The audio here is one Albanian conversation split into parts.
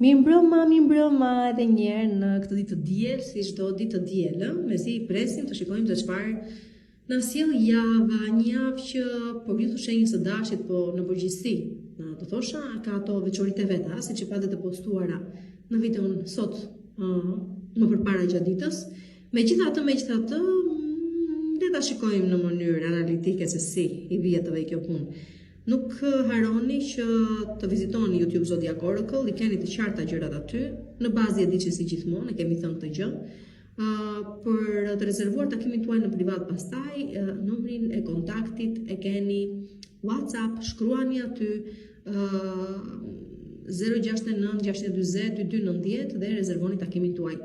Mi mbrëma edhe njerë në këtë ditë të diel, si çdo ditë të diel, mezi i presim të shikojmë se çfarë na sjell java, një javë që po vjen të shenjës së dashit, po në përgjithësi, do thosha, ka ato veçoritë e veta, siç e patet të postuara në videon sot, më përpara gjatë ditës. Megjithatë, le ta shikojmë në mënyrë analitike se si i vjetëve kjo punë. Nuk harroni që të vizitoni YouTube Zodiac Oracle, i keni të qarta gjërat aty, në bazë e diçi si gjithmonë, e kemi thënë këtë gjë. Për të rezervuar takimin tuaj në privat pastaj, numrin e kontaktit e keni WhatsApp, shkruani aty 069 620 2290 dhe rezervoni takimin tuaj.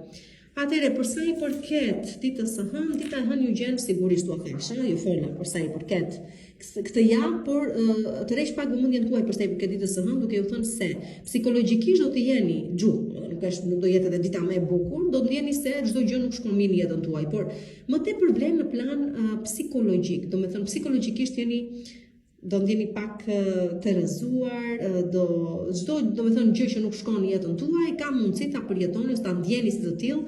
Atëre, përsa i përket ditës së hënë, dita e hënë ju gjen sigurisht ua thesh, ju fola përsa i përket këtë javë, por të rresh pak vëmendjen tuaj përsa i përket ditës së hënë, duke ju thënë se psikologjikisht do të jeni gjuhë, nuk do jetë edhe dita më e bukur, do të ndjeni se çdo gjë nuk shkon mirë në jetën tuaj, por më tepër vlen në plan psikologjik, do të thënë psikologjikisht do ndjeni pak të rrëzuar, do të thënë gjë që nuk shkon në jetën tuaj, ka mundësi ta përjetoni ose ta ndjeni si të tillë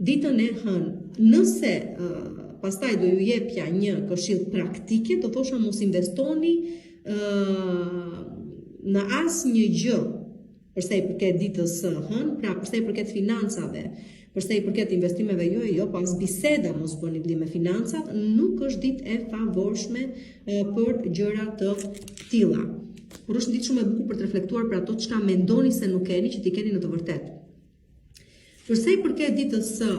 ditën e hënë. Nëse pastaj do ju jepja një këshill praktike, do thosha mos investoni në asnjë gjë përsa i përket ditës së hënë, pra përsa i përket financave, përsa i përket investimeve jo, pas biseda mos bëni lidhje me financat, nuk është ditë e favorshme për gjëra të tilla. Por është një ditë shumë e bukur për të reflektuar për ato çka mendoni se nuk keni, që t'i keni në të vërtetë. Përsa i përket ditës së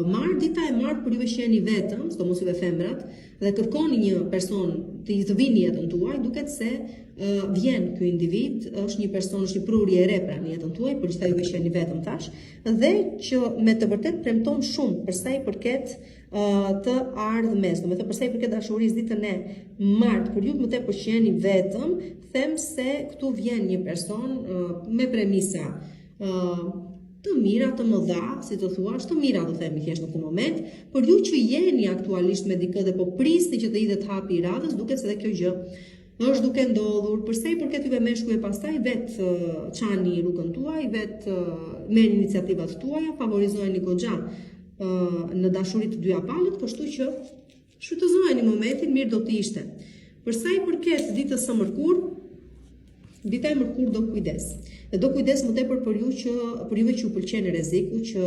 martë, dita e martë për juve që jeni vetëm, sidomos juve femrat, dhe kërkoni një person të vinë jetën tuaj, duket se vjen ky individ, është një person, është një prurje e re pra në jetën tuaj, për gjitha juve që jeni vetëm tash, dhe që me të vërtet premton shumë përsa i përket të ardhmes, do të thënë përsa i përket dashurisë ditën e martë, për ju më tepër që jeni vetëm, them se këtu vjen një person me premisa të mira, të mëdha, si të thuash, të mira do themi thjesht në këtë moment, por ju që jeni aktualisht me dikë dhe po prisni që të hidhet hapi i radhës, duket se dhe kjo gjë është duke ndodhur. Përsa i përket juve meshkujve pastaj, vetë çani rrugën tuaj, vetë merrni iniciativat tuaja, favorizojeni goxha në dashuri të dyja palët, kështu që shfrytëzojeni momentin, mirë do të ishte. Përsa i përket ditës së mërkurë, dita e mërkurë do kujdes. Dhe do kujdes më tepër për juve që ju pëlqen rreziku, që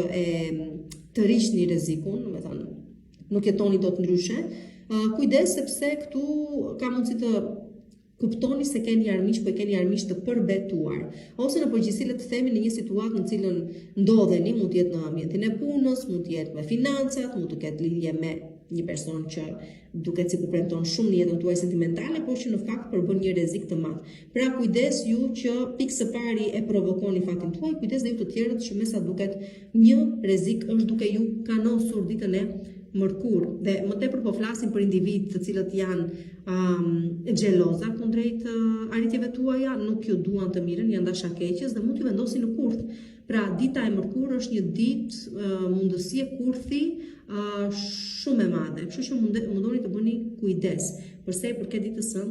të riqni rrezikun, do të thënë, nuk jetoni dot ndryshe. Kujdes sepse këtu ka mundësi të kuptoni se keni armiq, po keni armiq të përbetuar, ose në përgjithësi le të themi në një situatë në cilën ndodheni, mund të jetë në ambientin e punës, mund të jetë me financat, mund të ketë lidhje me një person që duket si premton shumë në jetën tuaj sentimentale, por që në fakt përbën një rrezik të madh. Pra kujdes ju që pikë së pari e provokoni fatin tuaj, kujdes dhe ju të tjerët që me sa duket një rrezik është duke ju kanosur ditën e mërkurë. Dhe më tepër po flasim për individ të cilët janë xheloza kundrejt arritjeve tuaja, nuk ju duan të mirën, janë dashakeqës dhe mund t'ju vendosin në kurth. Pra dita e mërkurë është një ditë mundësi e kurthi shumë e madhe, kështu që mundoni të bëni kujdes përsa i përket ditës së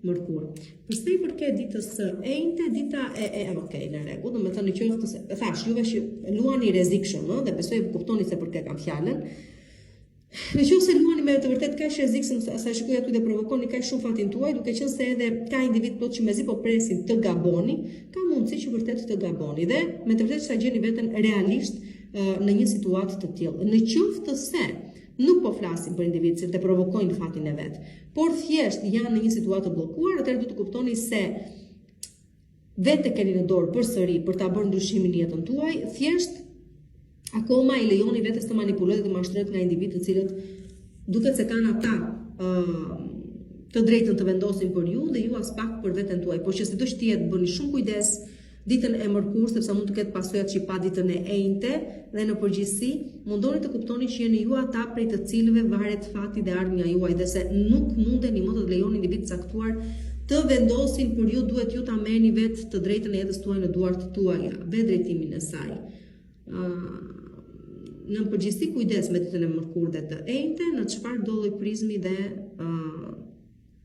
mërkurë. Përsa i përket ditës së enjte, dita okej, në rregull, do të thënë qoftë se thash juve që luani rrezikshëm, dhe besoj kuptoni se për kë kam fjalën. Në qoftë se luani me të vërtet kaq rrezikshëm, sa shikoj aty dhe provokoni kaq shumë fatin tuaj, duke qenë se edhe ka individ plot që mezi po presin të gaboni, ka mundësi që vërtet të gaboni dhe me të vërtetë sa gjeni veten realisht në një situatë të tillë. Në qoftë se nuk po flasim për individ që të provokojnë fatin e vet, por thjesht janë në një situatë të bllokuar, atëherë do të kuptoni se vetë keni në dorë përsëri për ta bërë ndryshimin në jetën tuaj, thjesht akoma i lejoni vetes të manipulohet dhe të mashtrohet nga individë të cilët duket se kanë ata të drejtën të vendosin për ju dhe ju as pak për veten tuaj. Por që sido që tjetë bëni shumë kujdes ditën e mërkurë, sepse mund të ketë pasojat që i pa ditën e enjte dhe në përgjithësi mundoni të kuptoni që jeni ju ata prej të cilëve varet fati dhe ardhmja juaj dhe se nuk mundeni më të lejoni individ caktuar të vendosin për ju, duhet ju ta merrni vetë të drejtën e jetës tuaj në duart tuaja, vetë drejtimin e saj. Në përgjithësi kujdes me ditën e mërkurë dhe të enjte, në çfarë do lloj prizmi dhe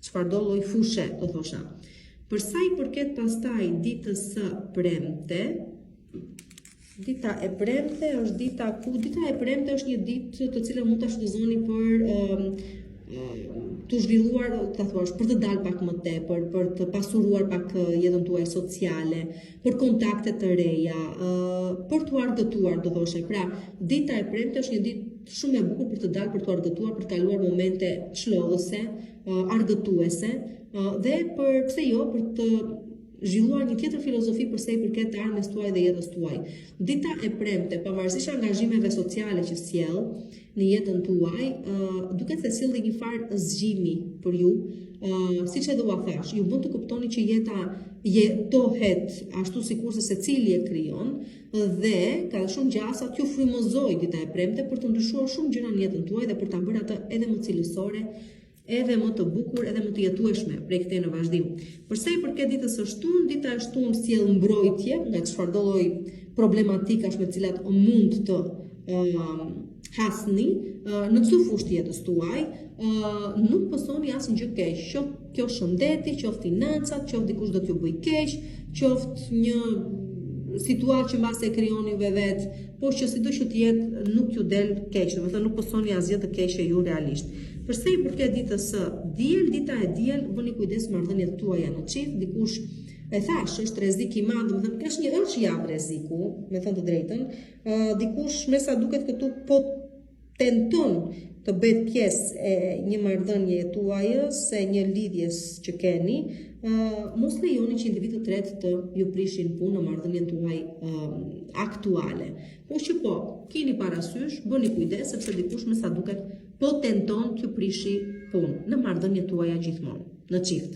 çfarë do lloj fushe, do thosha. Përsa i përket pastaj ditës së premte, Dita e premte është dita e premte është një ditë të cilën mund ta shfrytëzoni për të zhvilluar, për të dalë pak më tepër, për të pasuruar pak jetën tuaj sociale, për kontakte të reja, për të argëtuar, do thoshe. Pra, dita e premte është një ditë shumë e bukur për të dalë, për të argëtuar, për të kaluar momente çlodhëse, argëtuese, dhe pse jo, për të zhvilluar një tjetër filozofi përsa i përket ardhmës tuaj dhe jetës tuaj. Dita e premte, pavarësisht angazhimeve sociale që sjell në jetën tuaj, duket se sjell një farë zgjimi për ju, siç e dua thash, ju bën të kuptoni që jeta jetohet ashtu sikurse secili e krijon, dhe ka shumë gjasa t'ju frymëzoj dita e premte për të ndryshuar shumë gjëra në jetën tuaj dhe për ta bërë atë edhe më cilësore, edhe më të bukur, edhe më të jetueshme prej këtej në vazhdim. Përsa i përket ditës së shtunë, dita e shtunë sjell mbrojtje nga çfarëdo lloj problematikash me të cilat mund të hasni në çdo fushë të jetës tuaj. Nuk pësoni asnjë gjë keq, qoftë kjo shëndeti, qoftë financat, qoftë dikush do t'ju bëj keq, qoftë një situatë që mbas e krijoni vetë, por që sido që të jetë nuk ju del keq, domethënë nuk pësoni asgjë të keqe ju realisht. Përsa i përket ditës së diel, dita e diel, bëni kujdes marrëdhëniet tuaja në çift, dikush e thash, është rrezik i madh, domethënë është javë rreziku, me thënë të drejtën, dikush me sa duket këtu po tenton të bëhet pjesë e një marrëdhënie tuajës, e një lidhjes që keni, mos lejoni që individ të tretë të ju prishin punë në marrëdhënien tuaj aktuale. Po që po, keni parasysh, bëni kujdes sepse dikush me sa duket po tenton t'ju prishi punë në marrëdhëniet tuaja gjithmonë, në çift.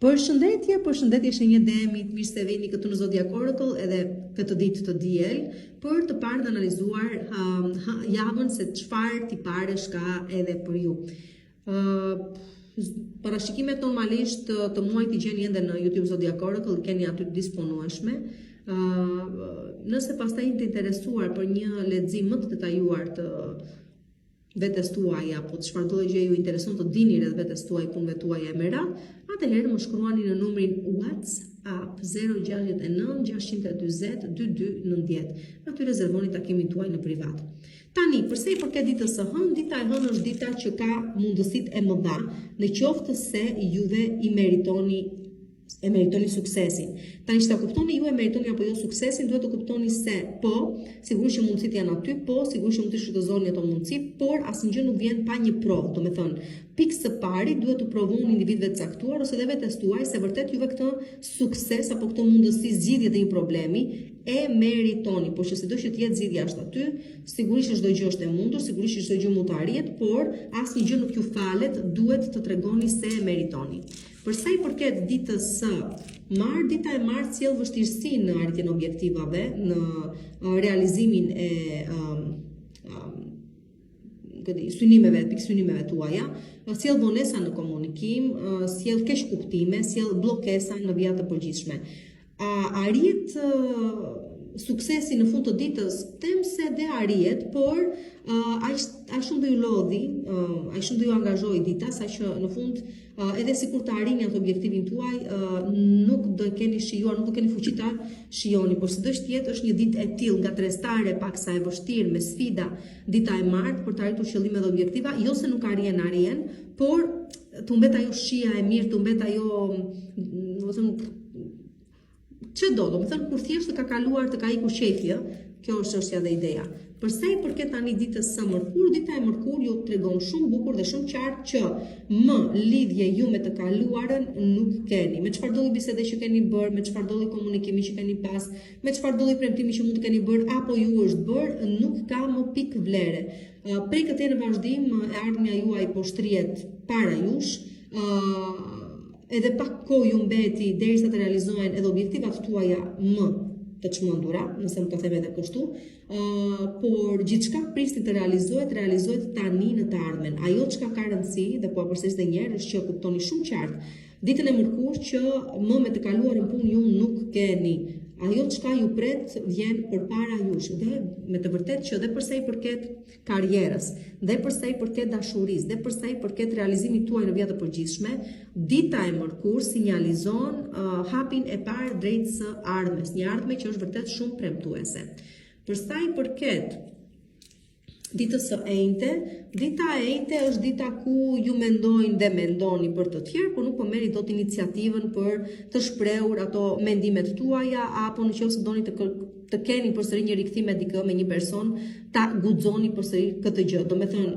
Përshëndetje shenjë mirë se vini këtu në Zodiac Oracle edhe këtë ditë të diel për të parë dhe analizuar javën se çfarë tiparesh ka edhe për ju. Parashikimet normalisht të muajit i gjeni ende në YouTube Zodiac Oracle, keni aty të disponueshme. Nëse pastaj jeni të interesuar për një lexim më të detajuar të vetes tuaj, apo të çfarëdo gjë ju intereson të dini rreth vetes tuaj, punëve tuaja e merat, atëherë më shkruani në numrin WhatsApp 069 640 2290. Aty rezervoni takimin tuaj në privat. Tani, përsa i përket ditës së hënë, dita e hënë është dita që ka mundësitë e mëdha, në qoftë se juve e meritoni suksesin. Tani që ta kuptoni ju e meritoni apo jo suksesin, duhet të kuptoni se po, sigurisht që mundësitë janë aty, po, sigurisht që mund të shfrytëzoni ato mundësi, por asnjë nuk vjen pa një provë, domethënë, pikë së pari duhet të provoni individëve të caktuar ose dhe vetes tuaj se vërtet juve këtë sukses apo këtë mundësi zgjidhje të një problemi e meritoni, por që sido që të jetë zgjidhja është aty, sigurisht që çdo gjë është e mundur, sigurisht që çdo gjë mund të arrihet, por asnjë gjë nuk ju falet, duhet të tregoni se e meritoni. Përsa i përket ditës së martë, dita e martë sjell vështirësi në arritjen e objektivave, në realizimin e pikësynimeve tuaja, sjell vonesa në komunikim, sjell keq kuptime, sjell bllokesa në vija të përgjithshme. Arrihet suksesi në fund të ditës, them se dhe arrihet, por aq shumë do ju lodhi, aq shumë do ju angazhoj dita, saqë në fund edhe sikur të arrini atë objektivin tuaj, nuk do keni shijuar, nuk do keni fuqi ta shijoni, por sido që jetë është një ditë e tillë nga tregstare paksa e vështirë me sfida, dita e martë për të arritur qëllime dhe objektiva, jo se nuk arrihen, por të mbet ajo shija e mirë, të mbet ajo, domethënë kur thjesht të ka kaluar, të ka ikur qefja, kjo është çështja dhe ideja. Përsa i përket tani ditës së mërkur, dita e mërkur ju tregon shumë bukur dhe shumë qartë që më lidhje ju me të kaluarën nuk keni. Me çfarëdo lloj bisede që keni bërë, me çfarëdo lloj komunikimi që keni pas, me çfarëdo lloj premtimi që mund të keni bërë apo ju është bërë, nuk ka më pikë vlere. Prej këtej në vazhdim e ardhmja juaj po shtrihet para jush. Edhe pak kohë ju mbeti derisa të realizohen edhe objektivat tuaja më të çmendura, nëse më ta them edhe kështu, por gjithçka prisni të realizohet tani në të ardhmen. Ajo çka ka rëndësi dhe po përsëris edhe një herë është që kuptoni shumë qartë ditën e mërkurë që më me të kaluarën punë ju nuk keni. Ajo çka ju pret vjen përpara jush dhe me të vërtetë që dhe përsa i përket karrierës, dhe përsa i përket dashurisë, dhe përsa i përket realizimit tuaj në vija të përgjithshme, dita e mërkurë sinjalizon hapin e parë drejt së ardhmes, një ardhme që është vërtet shumë premtuese. Përsa i përket ditës së enjte, dita e enjte është dita ku ju mendojnë dhe mendoni për të tjerë, por nuk po merri dot iniciativën për të shprehur ato mendimet tuaja, apo nëse doni të keni përsëri një rikthim me dikë, me një person, ta guxoni përsëri këtë gjë. Domethënë,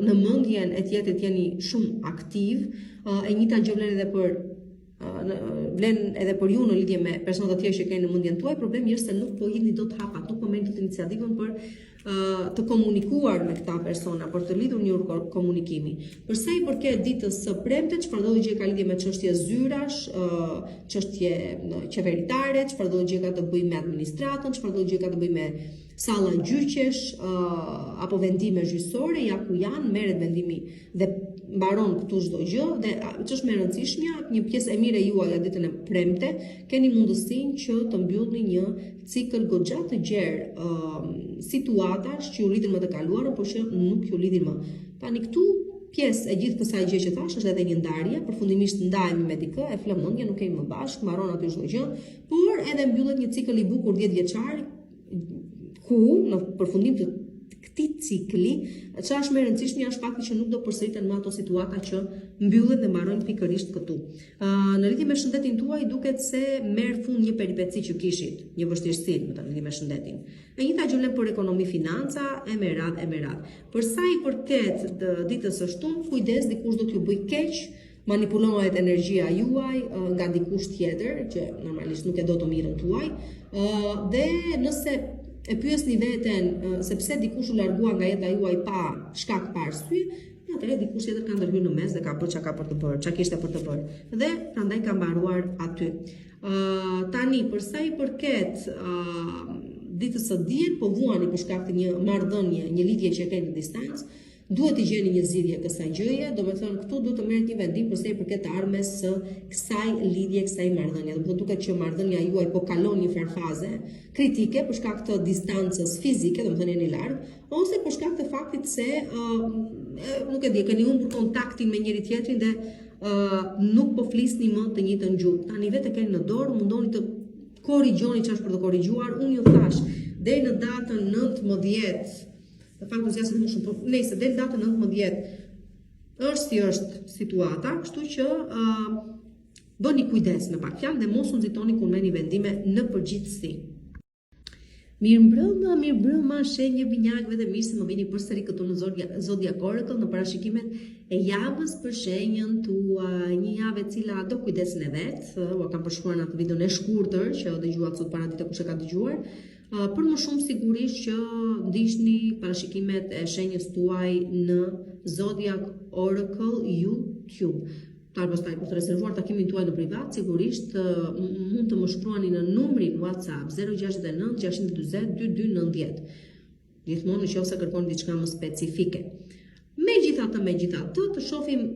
në mendjen e tjetrit jeni shumë aktiv, e njëjta gjë vlen edhe për ju në lidhje me personat të tjerë që keni në mendjen tuaj. Problemi është se nuk po hidhni dot hapat, nuk po merrni iniciativën për të komunikuar me këta persona, për të lidhur një komunikimi. Përsa i përket ditës së premte, çfarëdo gjë ka lidhje me çështje zyrash, çështje qeveritare, çfarëdo gjë ka të bëjë me administratën, çfarëdo gjë ka të bëjë me salla gjyqesh apo vendime gjyqësore, ja ku janë, merret vendimi dhe mbaron këtu çdo gjë dhe ç'është më e rëndësishmja, një pjesë e mirë e juaj ditën e premte, keni mundësinë që të mbyllni një cikël goxha të gjerë situatash që ju lidhin me të kaluarën, por që nuk ju lidhin më. Tani këtu pjesë e gjithë kësaj gjë që thash është edhe një ndarje, përfundimisht ndahemi me dikë, e flëmendja, nuk kemi më bashkë, mbaron aty çdo gjë, por edhe mbyllet një cikël i bukur 10 vjeçar ku në përfundim të këtij cikli, çfarë është më e rëndësishme është fakti që nuk do përsëriten më ato situata që mbyllen dhe mbarojnë pikërisht këtu. Në lidhje me shëndetin tuaj duket se merr fund një peripeci që kishit, një vështirësi në lidhje me shëndetin. E njëjta gjë për ekonomi, financa, e me radhë. Për sa i përket ditës së shtunë, kujdes, dikush do t'ju bëj keq, manipulohet energjia juaj nga dikush tjetër që normalisht nuk e do të mirën tuaj, dhe nëse e pyesni veten sepse dikush u largua nga jeta juaj pa shkak pa arsye, atëherë dikush tjetër ka ndërhyrë në mes dhe ka bërë çka ka për të bërë, çka kishte për të bërë. Dhe prandaj ka mbaruar aty. Tani për sa i përket ditës së diel, po vuani për shkak të një marrëdhënie, një lidhje që keni në distancë, duhet të gjeni një zgjidhje kësaj gjëje, domethënë këtu duhet të merret një vendim për sa i përket të ardhmes së kësaj lidhje, kësaj marrëdhënie. Domethënë duket që marrëdhënia juaj po kalon një faze kritike për shkak të distancës fizike, domethënë jeni larg, ose për shkak të faktit se nuk e di, keni humbur kontaktin me njëri tjetrin dhe nuk po flisni më të njëjtën gjuhë. Tani vetë keni në dorë, mundoni të korrigjoni çfarë është për të korrigjuar. Unë ju thash deri në datën 19, në fakt nuk zgjaset më shumë, por nëse del datën 19 është si është situata, kështu që bëni kujdes me pak fjalë dhe mos u nxitoni kur merrni vendime në përgjithësi. Mirëmbrëma, shenjë binjakëve dhe mirë se më vini përsëri këtu në Zodiac Oracle në parashikimet e javës për shenjën tuaj. Një javë e cila do kujdesin e vet, u kam përshkruar në atë videon e shkurtër që dëgjuat sot para ditë kush e ka dëgjuar. Për më shumë sigurisht që ndiqni parashikimet e shenjës tuaj në Zodiac Oracle YouTube. Pastaj për të rezervuar takimin tuaj në privat, sigurisht mund të më shkruani në numrin WhatsApp 069 640 2290. Gjithmonë nëse kërkoni diçka më specifike. Megjithatë, të shohim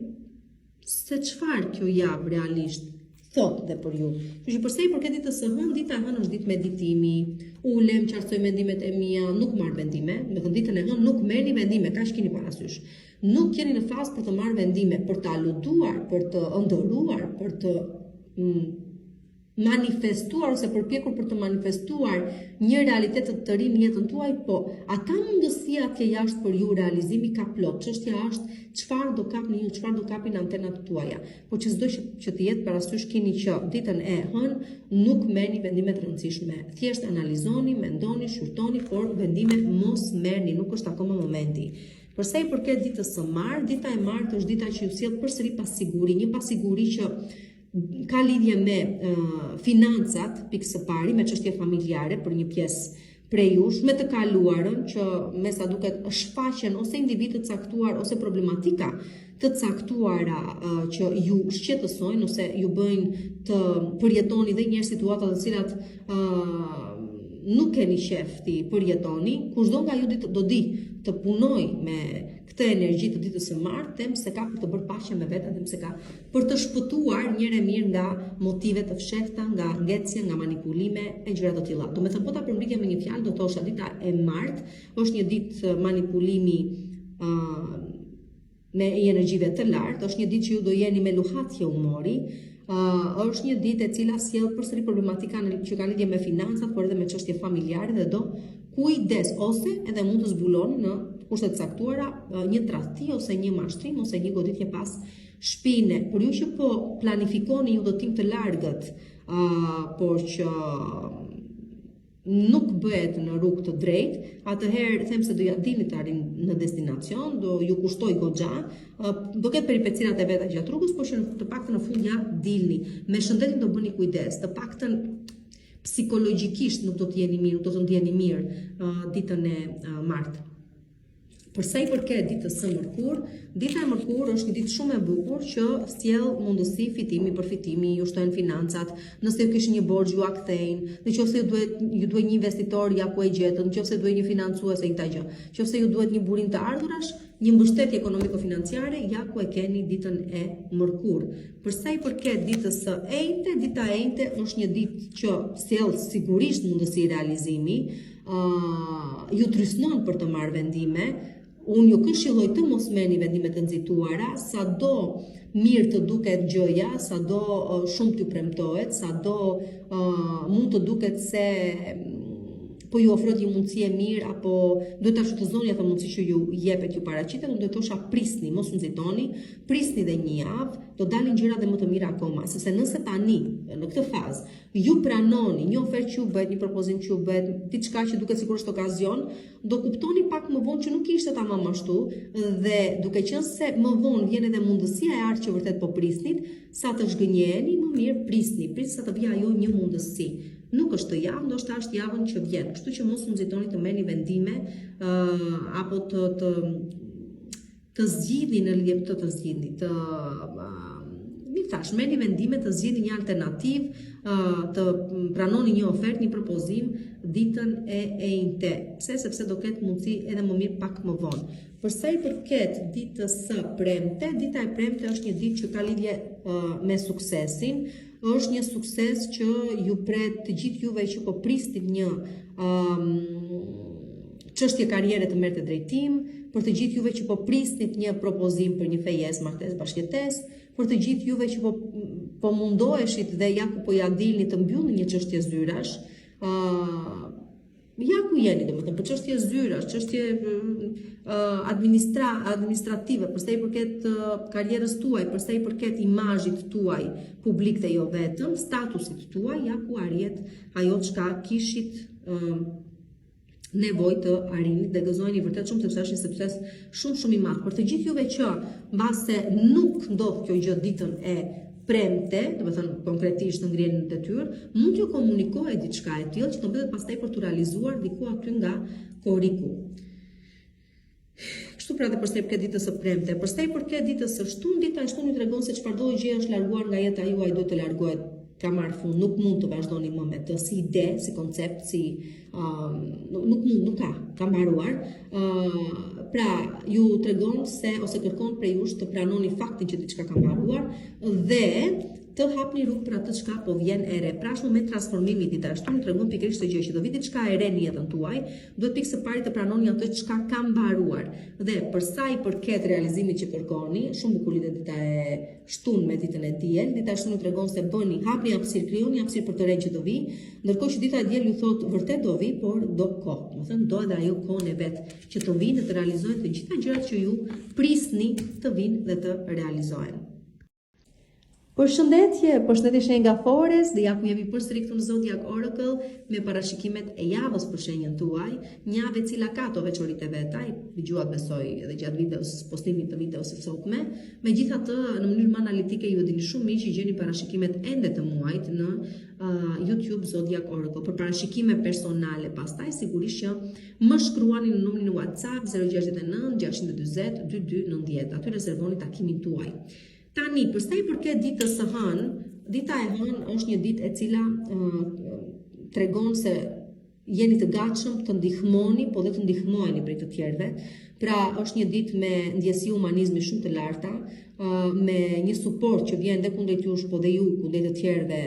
se çfarë kjo javë realisht thot dhe për ju. Kështu që përsa i përket ditës së hënë, dita e hënë është ditë meditimi, ulem, qartësoj mendimet e mia, nuk marr vendime, me ditën e hënë nuk merrni vendime, kaq keni parasysh. Nuk jeni në fazë për të marrë vendime, për të aluduar, për të ëndërruar, për të manifestuar ose përpjekur për të manifestuar një realitet të ri në jetën tuaj, po ata mundësia atje jashtë për ju realizimi ka plot. Çështja është çfarë do kapni ju, çfarë do kapin antenat tuaja. Po që çdo që të jetë parasysh keni që ditën e hënë nuk merrni vendime të rëndësishme. Thjesht analizoni, mendoni, shqyrtoni, por vendime mos merrni, nuk është akoma momenti. Përsa i përket ditës së martë, dita e martë është dita që ju sjell përsëri pasiguri, një pasiguri që ka lidhje me financat, pikë së pari, me çështje familjare për një pjesë prej jush, me të kaluarën që me sa duket shfaqen ose individ të caktuar ose problematika të caktuara që ju shqetësojnë ose ju bëjnë të përjetoni dhe njërë situata të cilat nuk keni qef ti përjetoni, kushdo nga ju do di të punoj me këtë energji të ditës së martë, them se ka për të bërë paqe me vetë, them se ka për të shpëtuar njëre mirë nga motive të fshehta, nga ngecje, nga manipulime e gjëra të tilla. Do të thënë, po ta përmbledhja me një fjalë, do thosha dita e martë është një ditë manipulimi me energjive të lartë, është një ditë që ju do jeni me luhatje humori, është një ditë e cila sjell përsëri problematika që ka lidhje me financat, por edhe me çështje familjare dhe do kujdes ose edhe mund të zbuloni në kushte të caktuara një tradhti ose një mashtrim ose një goditje pas shpine. Por ju që po planifikoni një udhëtim të largët, por që nuk bëhet në rrugë të drejtë, atëherë them se do ja dini të arrini në destinacion, do ju kushtoj goxha, do ketë peripecinat e veta gjatë rrugës, por që të paktën në fund ja dilni. Me shëndetin do bëni kujdes, të paktën psikologjikisht nuk do të jeni mirë, nuk do të ndjeni mirë ditën e martë. Për sa i përket ditës së Mërkur, dita e Mërkur është një ditë shumë e bukur që sjell mundësi fitimi, përfitimi, ju shtojnë financat, nëse ju kishni një borxh ju a kthejnë, nëse ju duhet një investitor ja ku e gjetën, nëse duhet një financues e këtë gjë, nëse ju duhet një burim të ardhurash, një mbështetje ekonomiko-financiare, ja ku e keni ditën e Mërkur. Për sa i përket ditës së Enjte, dita e Enjte është një ditë që sjell sigurisht mundësi realizimi, ju trysnon për të marrë vendime. Unë ju këshilloj të mos merrni vendime të nxituara, sado mirë të duket gjëja, sado shumë t'ju premtohet, sado mund të duket se po ju ofrohet një mundësi e mirë apo duhet ta shfrytëzoni atë mundësi që ju jepet, ju paraqitet, unë do të thosha prisni, mos u nxitoni, prisni dhe një javë, do dalin gjëra dhe më të mira akoma, sepse nëse tani në këtë fazë ju pranoni një ofertë që ju bëhet, një propozim që ju bëhet, diçka që duket sikur është okazion, do kuptoni pak më vonë që nuk ishte tamam ashtu dhe duke qenë se më vonë vjen edhe mundësia e art që vërtet po prisnit, sa të zhgënjeheni, më mirë prisni sa të vijë ajo një mundësi. Nuk është të javë, ndoshta është javën që vjen. Kështu që mos u nxitoni të merrni vendime apo të zgjidhni në lidhje të zgjidhni, merrni vendime të zgjidhni një alternativë, të pranoni një ofertë, një propozim ditën e Enjte. Pse? Sepse do ketë mundësi edhe më mirë pak më vonë. Për sa i përket ditës së Premte, dita e Premte është një ditë që ka lidhje me suksesin. Është një sukses që ju pret të gjithë juve që po pristit një çështje karriere të merrte drejtim, për të gjithë juve që po pristit një propozim për një fejesë, martesë, bashkëtesë, për të gjithë juve që po mundoheshit dhe ja ku po ja dilni të mbyllni një çështje zyrash, ja ku jeni, domethënë për çështje zyrash, çështje administrative, për sa i përket karrierës tuaj, për sa i përket imazhit tuaj publik dhe jo vetëm, statusit tuaj, ja ku arjet ajo çka kishit nevojë të arrini dhe gëzojeni vërtet shumë sepse është një sukses shumë i madh. Për të gjithë juve që mbase nuk ndodh kjo gjë ditën e Premte, do të thënë konkretisht në ngrihen në detyrë, mund t'ju komunikojë diçka e tillë që do mbetet pastaj për t'u realizuar diku aty nga koriku. Kështu pra dhe për sa i përket ditës së Premte. Për sa i përket ditës së Shtunë, dita e Shtunë ju tregon se çfarëdo gjë është larguar nga jeta juaj, duhet të largohet, ka marrë fund, nuk mund të vazhdoni më me të si ide, si koncept, nuk ka mbaruar. Pra ju tregon se ose kërkon prej jush të pranoni faktin që diçka ka mbaruar dhe të hapni rrugë për atë çka po vjen e re. Pra është moment transformimi dita e Shtunë, tregon pikërisht të gjë që do vi diçka e re në jetën tuaj, duhet pikë së pari të pranoni atë çka ka mbaruar. Dhe për sa i përket realizimit që kërkoni, shumë bukur lidhet dita e Shtunë me ditën e Diel. Dita e Shtunë tregon se hapni hapësirë, krijoni hapësirë për të re që do vi, ndërkohë që dita e Diel ju thotë vërtet do vi, por do kohë. Do thënë do edhe ajo kohën e vet që të vinë dhe të realizohen të gjitha gjërat që ju prisni të vinë dhe të realizohen. Përshëndetje shenjë nga Forës, dhe ja ku jemi përsëri këtu në Zodiac Oracle me parashikimet e javës për shenjën tuaj, një javë e cila ka ato veçoritë e veta, i dëgjuat besoj edhe gjatë videos, postimit të videos së sotme. Megjithatë, në mënyrë më analitike ju e dini shumë mirë që gjeni parashikimet ende të muajit në YouTube Zodiac Oracle. Për parashikime personale pastaj sigurisht që më shkruani në numrin WhatsApp 069 640 2290. Aty rezervoni takimin tuaj. Tani, për sa i përket ditës së Hënë, dita e Hënë është një ditë e cila tregon se jeni të gatshëm të ndihmoni, po dhe të ndihmojeni prej të tjerëve. Pra, është një ditë me ndjesi humanizmi shumë të larta, me një suport që vjen dhe kundrejt jush, po dhe ju kundrejt të tjerëve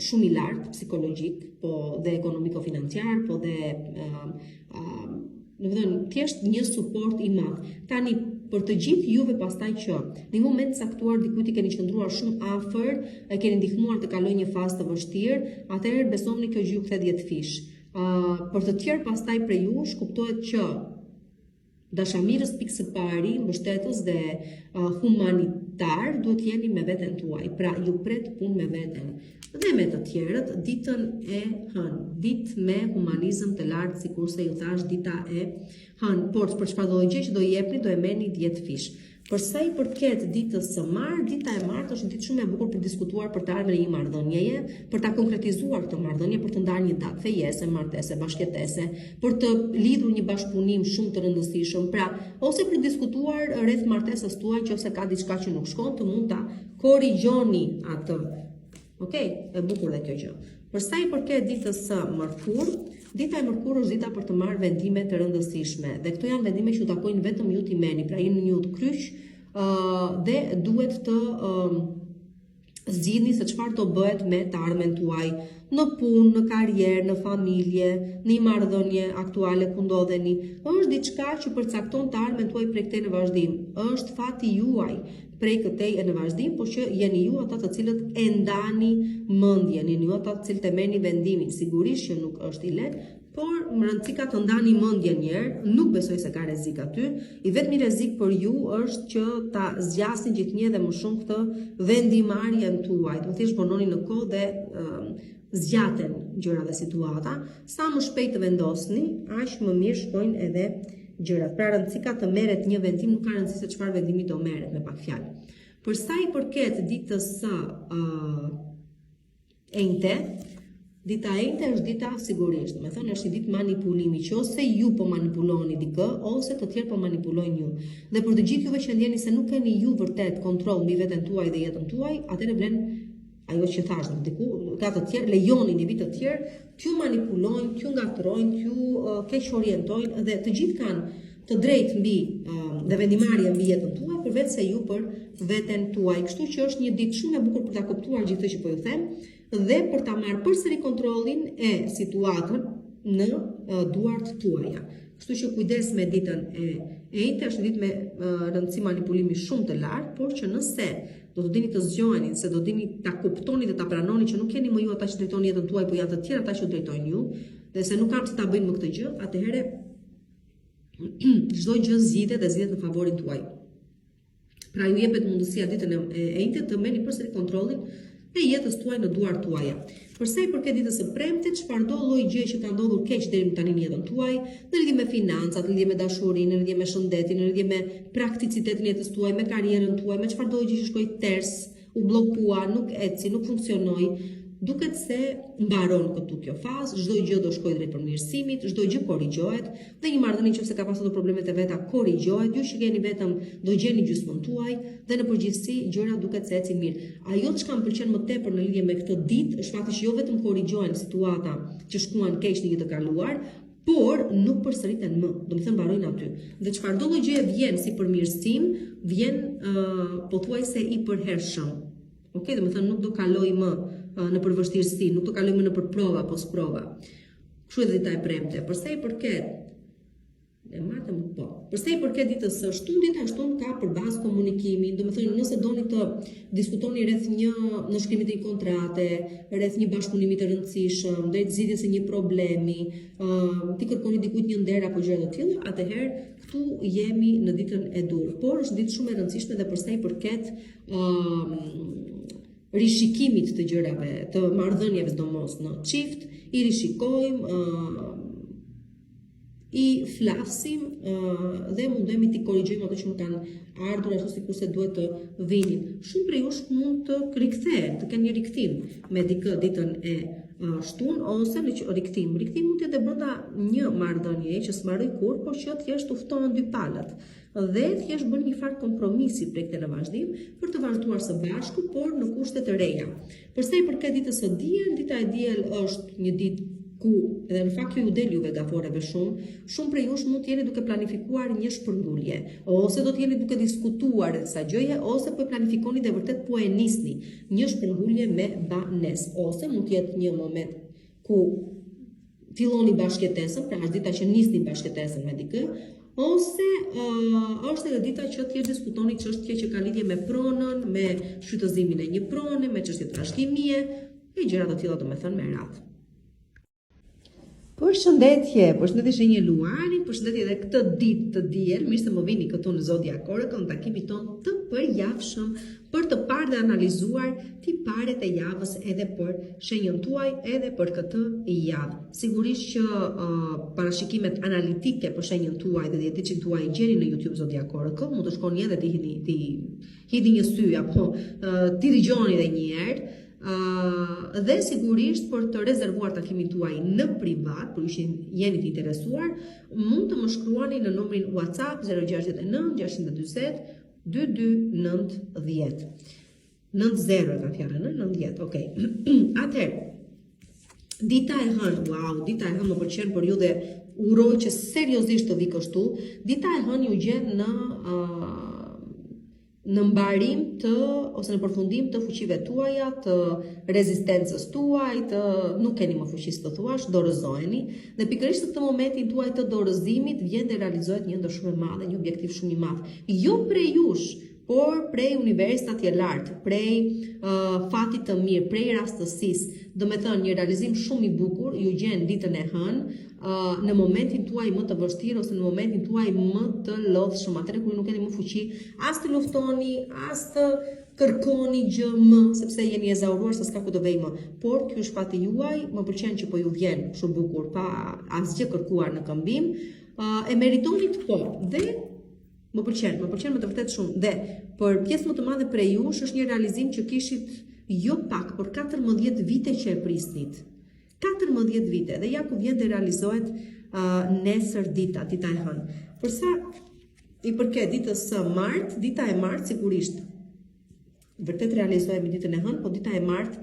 shumë i lartë psikologjik, po dhe ekonomiko-financiar, po dhe në vëdhën, thjesht një suport i madh. Tani, për të gjithë juve pastaj që në moment caktuar dikujt i keni qëndruar shumë afër, e keni ndihmuar të kalojë një fazë të vështirë, atëherë besoni kjo gjë ju kthe 10 fish. Për të tjerë pastaj prej jush kuptohet që dashamirës pikë së pari, mbështetës dhe humanitar duhet jeni me veten tuaj. Pra ju pret punë me veten. Dhe me të tjerët, ditën e hënë, ditë me humanizëm të lartë, sikurse ju thash dita e hënë, por për çfarë do gjë që do jepni, do e merrni 10 fish. Për sa i përket ditës së martë, dita e martë është një ditë shumë e bukur për të diskutuar për të ardhmen në një marrëdhënie, për ta konkretizuar këtë marrëdhënie, për të ndarë një datë fejese, martese, bashkëtese, për të lidhur një bashkëpunim shumë të rëndësishëm, pra ose për të diskutuar rreth martesës tuaj, nëse ka diçka që nuk shkon, të mund ta korrigjoni atë. Okej, e bukur dhe kjo gjë. Për sa i përket ditës së mërkurë, dita e mërkurë është dita për të marrë vendime të rëndësishme. Dhe këto janë vendime që ju takojnë vetëm ju t'i merrni, pra jeni një të kryq dhe duhet të zgjidhni se çfarë do bëhet me të ardhmen tuaj në punë, në karrierë, në familje, në një marrëdhënie aktuale ku ndodheni. Është diçka që përcakton të ardhmen tuaj prej këtej në vazhdim. Është fati juaj prej këtej e në vazhdim, por që jeni ju ata të cilët e ndani mendjen, jeni ju ata të cilët e merrni vendimin. Sigurisht që nuk është i lehtë, por më rëndësi ka të ndani mendjen një herë, nuk besoj se ka rrezik aty. I vetmi rrezik për ju është që ta zgjasni gjithnjë dhe më shumë këtë vendimarrjen tuaj. Do thjesht punoni në kohë dhe zgjaten gjëra dhe situata. Sa më shpejt të vendosni, aq më mirë shkojnë edhe gjërat. Pra rëndësi ka të merret një vendim, nuk ka rëndësi se çfarë vendimi do merret, me pak fjalë. Për sa i përket ditës së enjte, dita e enjte është dita sigurisht, me thënë është një ditë manipulimi, që ose ju po manipuloni dikë, ose të tjerë po manipulojnë ju. Dhe për të gjithë juve që ndjeni se nuk keni ju vërtet kontroll mbi veten tuaj dhe jetën tuaj, atëherë vlen ajo që thash, diku ka të tjerë lejoni individ të tjerë t'ju manipulojnë, t'ju ngatrojnë, t'ju keq orientojnë dhe të gjithë kanë të drejtë mbi dhe vendimarrje mbi jetën tuaj përveç se ju për veten tuaj. Kështu që është një ditë shumë e bukur për ta kuptuar gjithë që po ju them dhe për ta marrë përsëri kontrollin e situatën në duart tuaja. Kështu që kujdes me ditën e enjte, është një ditë me rëndësi manipulimi shumë të lartë, por që nëse do të dini të zgjoheni, se do dini ta kuptoni dhe ta pranoni që nuk keni më ju ata që drejtojnë jetën tuaj, por janë të tjerë ata që drejtojnë ju, dhe se nuk kanë se ta bëjnë më këtë gjë, atëherë çdo gjë zgjidhet në favorin tuaj. Pra ju jepet mundësia ditën e enjte të merrni përsëri kontrollin e jetës tuaj në duart tuaja. Për sa i përket ditës së premte, çfarëdo lloj gjë që ka ndodhur keq deri më tani në jetën tuaj, në lidhje me financat, në lidhje me dashurinë, në lidhje me shëndetin, në lidhje me prakticitetin e jetës tuaj, me karrierën tuaj, me çfarëdo gjë që shkoi ters, u bllokua, nuk eci, nuk funksionoi, duket se mbaron këtu kjo fazë, çdo gjë do shkojë drejt përmirësimit, çdo gjë korrigjohet, dhe një marrëdhënie nëse ka pasur problemet e veta korrigjohet, ju që keni vetëm do gjeni gjysmën tuaj dhe në përgjithësi gjërat duket se ecin mirë. Ajo që më pëlqen më tepër në lidhje me këtë ditë është fakti që jo vetëm korrigjohen situata që shkuan keq në jetën e kaluar, por nuk përsëriten më, do të thënë mbarojnë aty. Dhe çfarëdo lloj gjëje vjen si përmirësim, vjen pothuajse i përhershëm. Okej, do të thënë nuk do kaloj më në përvështirësi, nuk do kaloj më në përprova, post prova. Kështu edhe dita e premte. Për sa i përket Për sa i përket ditës së shtunë, dita e shtunë ka për bazë komunikimin, do të thënë nëse doni të diskutoni rreth në shkrimit të një kontrate, rreth një bashkëpunimi të rëndësishëm, drejt zgjidhjes së një problemi, ti kërkoni dikujt një nder apo gjëra të tilla, atëherë këtu jemi në ditën e dur. Por është ditë shumë e rëndësishme dhe për sa i përket rishikimit të gjërave, të marrëdhënieve sidomos në çift, i rishikojmë, i flasim dhe mundohemi t'i korrigjojmë ato që nuk kanë ardhur ashtu sikurse duhet të vinin. Shumë prej jush mund të rikthehen, të kenë një rikthim me dikë ditën e shtunë ose në rikthim. Rikthim mund të jetë brenda një marrëdhënie që s'mbaroi kurrë, por që thjesht u ftohen dy palët dhe thjesht bën një farë kompromisi prej këtij në vazhdim për të vazhduar së bashku, por në kushte të reja. Për sa i përket ditës së diel, dita e diel është një ditë ku edhe në fakt ju del juve gaforeve shumë prej jush mund të jeni duke planifikuar një shpërngulje, ose do të jeni duke diskutuar disa gjëje, ose po e planifikoni dhe vërtet po e nisni një shpërngulje me banesë, ose mund të jetë një moment ku filloni bashkëtesën, pra është dita që nisni bashkëtesën me dikë, ose është edhe dita që thjesht diskutoni çështje që ka lidhje me pronën, me shfrytëzimin e një prone, me çështje trashëgimie e gjëra të tilla domethënë me radhë. Përshëndetje shenjë Luani, përshëndetje edhe këtë ditë të diel, mirë se më vini këtu në Zodiac Oracle në takimin ton të përjavshëm për të parë dhe analizuar tiparet e javës edhe për shenjën tuaj edhe për këtë javë. Sigurisht që parashikimet analitike për shenjën tuaj dhe dietëçin tuaj gjeni në YouTube Zodiac Oracle, mund të shkoni edhe të hidhni një sy apo t'i dëgjoni edhe një herë. Dhe sigurisht për të rezervuar takimin tuaj në privat, për ju jeni të interesuar, mund të më shkruani në numrin WhatsApp 069 640 2290. 90 ka fjalën, 90, okay. Atëherë, dita e hënë, wow, dita e hënë më pëlqen për ju dhe uroj që seriozisht të vi kështu. Dita e hënë ju gjen në mbarim ose në përfundim të fuqive tuaja, të rezistencës tuaj, nuk keni më fuqi të thuash, dorëzoheni, dhe pikërisht në këtë momentin tuaj të dorëzimit vjen dhe realizohet një ndër shumë e madhe, një objektiv shumë i madh. Jo prej jush, por prej universit atje lartë, prej fatit të mirë, prej rastësisë, do me thënë një realizim shumë i bukur, ju gjen ditën e hënë, në momentin tuaj më të vështirë ose në momentin tuaj më të lodhshëm, atëherë kur nuk keni më fuqi as të luftoni, as të kërkoni gjë më, sepse jeni ezauruar se s'ka ku të vej më. Por ky është fati juaj, më pëlqen që po ju vjen shumë bukur, pa asgjë kërkuar në këmbim, e meritoni të po. Dhe më pëlqen me të vërtet shumë. Dhe për pjesë më të madhe prej jush është një realizim që kishit jo pak, por 14 vite që e prisnit. 14 vite, dhe ja ku vjen të realizohet nesër dita e hënë. Përsa i përket ditës së martë, dita e martë sigurisht vërtet realizohemi ditën e hënë, po dita e martë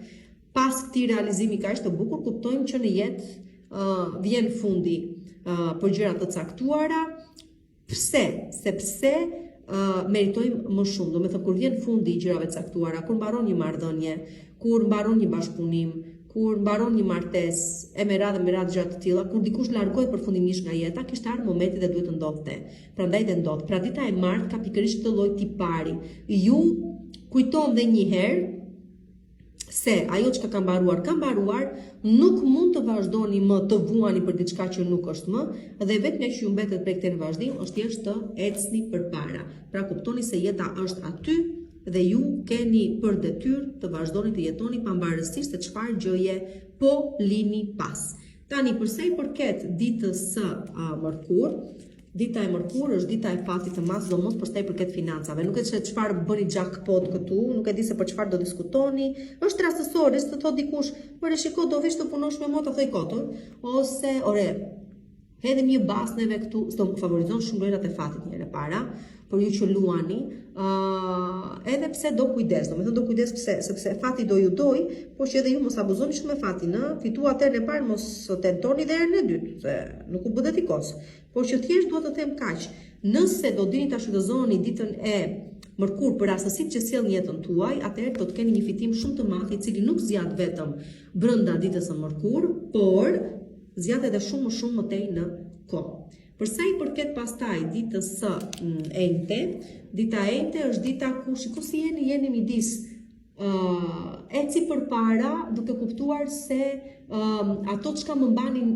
pas këtij realizimi kaq të bukur kuptojmë që në jetë vjen fundi për gjëra të caktuara. Pse? Sepse meritojmë më shumë. Do me thënë kur vjen fundi i gjërave të caktuara, kur mbaron një marrëdhënie, kur mbaron një bashkëpunim, kur mbaron një martesë e me radhë gjëra të tilla, kur dikush largohet përfundimisht nga jeta, kishte ardhur momenti dhe duhet të ndodhte. Prandaj dhe ndodh. Pra dita e martë ka pikërisht këtë lloj tipari. Ju kujton dhe një herë se ajo që ka mbaruar, nuk mund të vazhdoni më të vuani për diçka që nuk është më, dhe vetëm që ju mbetet prej këtij vazhdim është thjesht të ecni përpara. Pra kuptoni se jeta është aty dhe ju keni për detyrë të vazhdoni të jetoni pambarësisht se çfarë gjëje po lini pas. Tani përsa i përket ditës së mërkur, dita e mërkur është dita e fatit të madh, sidomos përsa i përket financave. Nuk e di se çfarë bëni jackpot këtu, nuk e di se për çfarë do diskutoni. Është rastësor, të thotë dikush, "Ore shiko, do vish të punosh me mua të thoj kotën", ose "Ore, hedhim një basneve këtu", sto favorizon shumë lojrat e fatit njëre para. Për ju që luani, edhe pse do kujdes, do kujdes pse, sepse fati do ju doj, por që edhe ju mos abuzoni shumë me fatin, fituat herën e parë mos tentoni dhe herën e dytë, se nuk u bë detikos. Por që thjesht duhet të them kaq, nëse do dini ta shfrytëzoni ditën e mërkur për rastësitë që sjell në jetën tuaj, atëherë do të keni një fitim shumë të madh, i cili nuk zgjat vetëm brenda ditës së mërkur, por zgjat edhe shumë më tej në kohë. Përsa i përket pastaj ditës së enjte, dita e enjte është dita ku shiko si jeni midis eci përpara duke kuptuar se ato çka më mbanin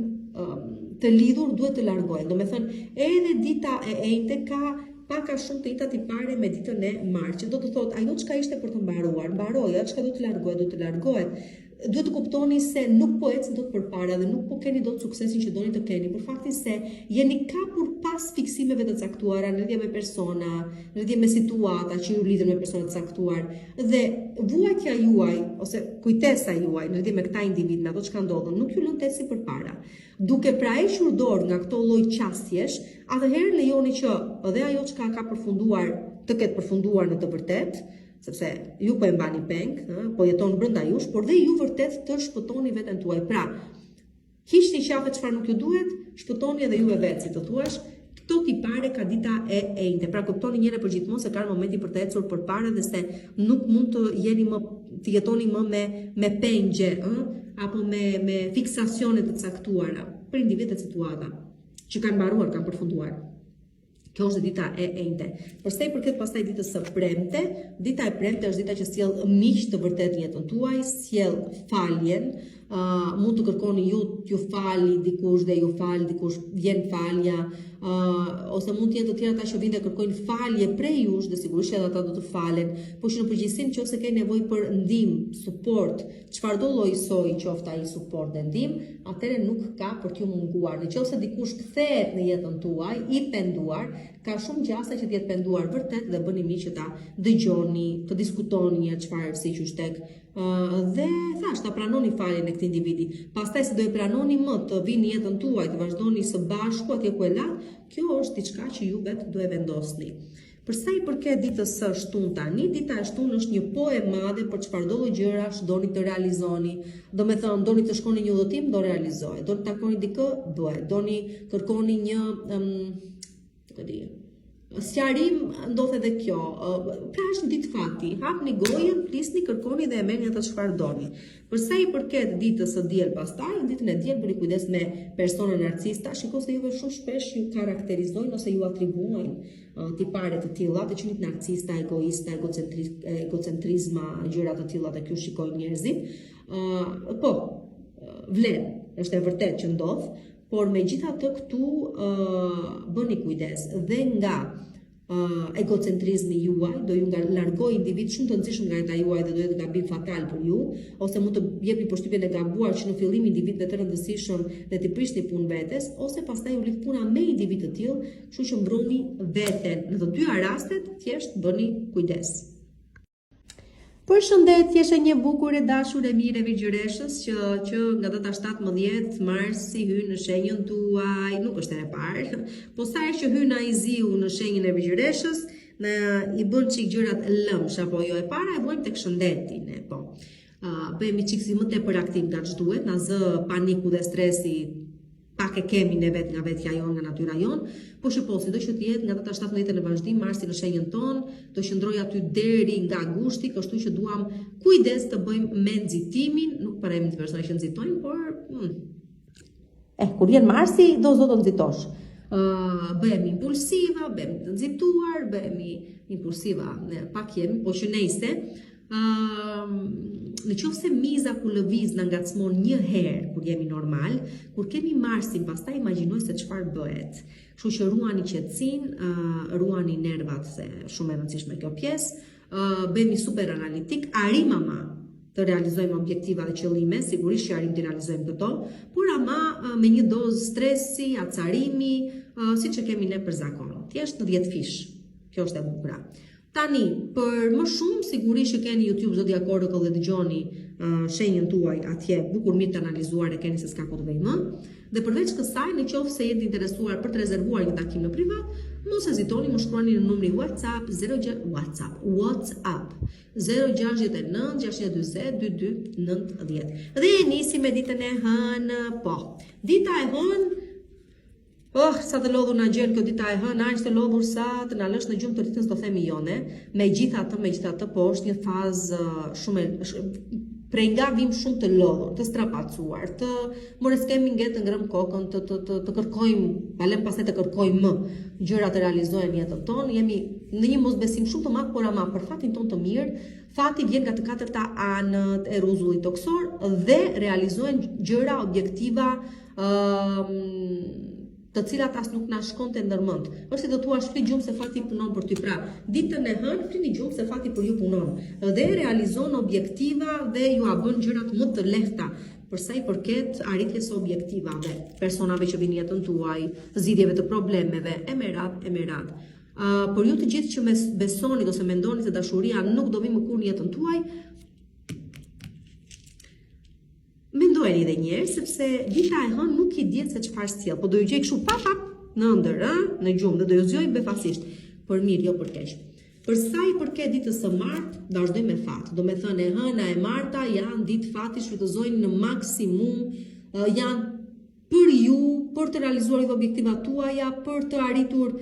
të lidhur duhet të largohen. Do me thënë, edhe dita e enjte ka paka shumë të njëjta tipare me ditën e martë, që do të thotë ajo çka ishte për të mbaruar, mbaroi, ajo çka do të largohet. Duhet të kuptoni se nuk po ecni dot përpara dhe nuk po keni dot suksesin që doni të keni, për faktin se jeni kapur pas fiksimeve të caktuara në lidhje me persona, në lidhje me situata që ju lidhen me persona të caktuar, dhe vuajtja juaj ose kujtesa juaj në lidhje me këta individ, me ato që ndodhen, nuk ju lën të ecni përpara. Duke pra hequr dorë nga këto lloj qasjesh, atëherë lejoni që edhe ajo që ka përfunduar të ketë përfunduar në të vërtetë, sepse ju po e mbani peng, po jeton brenda jush, por dhe ju vërtet të shpëtoni veten tuaj. Pra, Hiqni qafe çfarë nuk ju duhet, shpëtoni edhe juve vetë, si të thuash. Këto tipare ka dita e enjte. Pra kuptoni njëre për gjithmonë se ka momenti për të ecur përpara dhe se nuk mund të jeni më të jetoni më me pengje, apo me fiksacione të caktuara për individet situata që kanë mbaruar, kanë përfunduar. Kjo është dita e enjte. Përsa i përket pastaj ditës së premte, dita e premte është dita që sjell miq të vërtet në jetën tuaj, sjell faljen, mund të kërkoni ju fali dikush dhe ju fal dikush, vjen falja, ose mund të jenë të tjerë ata që vinë dhe kërkojnë falje prej jush dhe sigurisht edhe ata do të falen, por që në përgjithësi nëse ke nevojë për ndihmë, suport, çfarëdo lloj soji qoftë ai suport dhe ndihmë, atëherë nuk ka për t'ju munguar. Nëse dikush kthehet në jetën tuaj i penduar, ka shumë gjasa që të jetë penduar vërtet dhe bëni mirë që ta dëgjoni, të diskutoni çfarë si qysh tek dhe thash ta pranoni faljen e këtij individi. Pastaj se do e pranoni më të vinë në jetën tuaj, të vazhdoni së bashku atje ku e la, kjo është diçka që ju vetë do e vendosni. Për sa i përket ditës së shtunë tani, dita e shtunë është një pojë e madhe për çfarëdo lloj gjërash doni të realizoni. Domethënë, doni të shkoni një udhëtim, do realizohet. Doni të takoni dikë, bëhet. Doni kërkoni një sqarim, ndodh edhe kjo. Pra është ditë fati. Hapni gojën, flisni, kërkoni dhe e merrni atë çfarë doni. Për sa i përket ditës së diel pastaj, ditën e diel bëni kujdes me persona narcista. Shikoj se juve shumë shpesh ju karakterizojnë ose ju atribuojnë tipare të tilla, të qenit narcista, egoista, egocentrizma, gjëra të tilla që shikojnë njerëzit. Po, vlen, është e vërtetë që ndodh, por megjithatë këtu bëni kujdes dhe nga egocentrizmi juaj, do ju largoj individ shumë të nxitshëm nga jeta juaj dhe do jetë gabim fatal për ju, ose mund të jepni përshtypjen e gabuar që në fillim individëve të rëndësishëm dhe të prishni punë vetes, ose pastaj u lidh puna me individ të tillë, kështu që mbroni veten. Në të dyja rastet thjesht bëni kujdes. Përshëndetje, është një bukur e dashur e mirë e Virgjëreshës që nga data 17 marsi hyn në shenjën tuaj, nuk është e parë, po sa herë që hyn ai ziu në shenjën e Virgjëreshës, i bën çik gjërat lëmsh apo jo e para e vojmë tek shëndeti ne, po. Bëhemi çik si më tepër aktiv nga ç'duhet, na zë paniku dhe stresi. Pak e kemi ne vetë nga vetja jonë, nga natyra jonë, po shqiptosi do që të jetë nga data 17 në vazhdim, marsi në shenjën tonë, do qëndroj aty deri nga gushti, kështu që duam kujdes të bëjmë me nxitimin, nuk paremi të persona që nxitojnë, por kur vjen marsi, do zotë nxitosh. Bëhemi impulsiva, bëhemi të nxituar, bëhemi impulsiva, pak jemi, po që nejse. Në qoftë se miza ku lëviz na ngacmon një herë kur jemi normal, kur kemi marsin, pastaj imagjinoj se çfarë bëhet. Kështu që ruani qetësinë, ruani nervat, se shumë e rëndësishme kjo pjesë, bëhemi super analitik, arrim ama të realizojmë objektiva dhe qëllime, sigurisht që arrim të realizojmë këto, por ama me një dozë stresi, acarimi, siç e kemi ne për zakon. Thjesht në 10 fish. Kjo është e bukura. Tani, për më shumë, sigurisht që keni YouTube Zodiac Oracle dhe dëgjoni shenjën tuaj atje, bukur mirë të analizuar e keni se s'ka ku të vej më. Dhe përveç kësaj, në qoftë se jeni interesuar për të rezervuar një takim në privat, mos hezitoni, më shkruani në numri WhatsApp 069 620 2290. Dhe e nisi me ditën e hënë, po. Dita e hënë, sa të lodhur na gjen kjo dita e hënë, aq të lodhur sa të na lësh në gjumë të ritës do themi jone. Megjithatë, po është një fazë shumë prej nga vim shumë të lodhur, të strapacuar, të mores kemi nget të ngrëm kokën, të kërkojmë, palem pastaj të kërkojmë më gjëra të realizohen në jetën tonë, jemi në një mosbesim shumë të madh, por ama për fatin tonë të mirë, fati vjen nga të katërta anët e rruzullit toksor dhe realizohen gjëra objektiva të cilat as nuk na shkonte ndërmend. Është si do thua fli gjumë se fati punon për ty. Pra, ditën e hënë flini gjumë se fati për ju punon. Dhe realizon objektiva dhe ju a bën gjërat më të lehta. Për sa i përket arritjes së objektivave, personave që vinë jetën tuaj, zgjidhjeve të problemeve, e merat. Por ju të gjithë që besoni ose mendoni se dashuria nuk do vi më kurrë në jetën tuaj, mendojeni edhe një herë, sepse dita e hënë nuk i diet se çfarë sjell, po do ju gjej kështu pap në ëndër, në gjumë, dhe do ju zgjoj befasisht, për mirë, jo për keq. Për sa i përket ditës së martë, vazhdoj me fat. Do me thënë e hëna e marta janë ditë fati, shfrytëzojnë në maksimum, janë për të realizuar edhe objektivat tuaja, për të arritur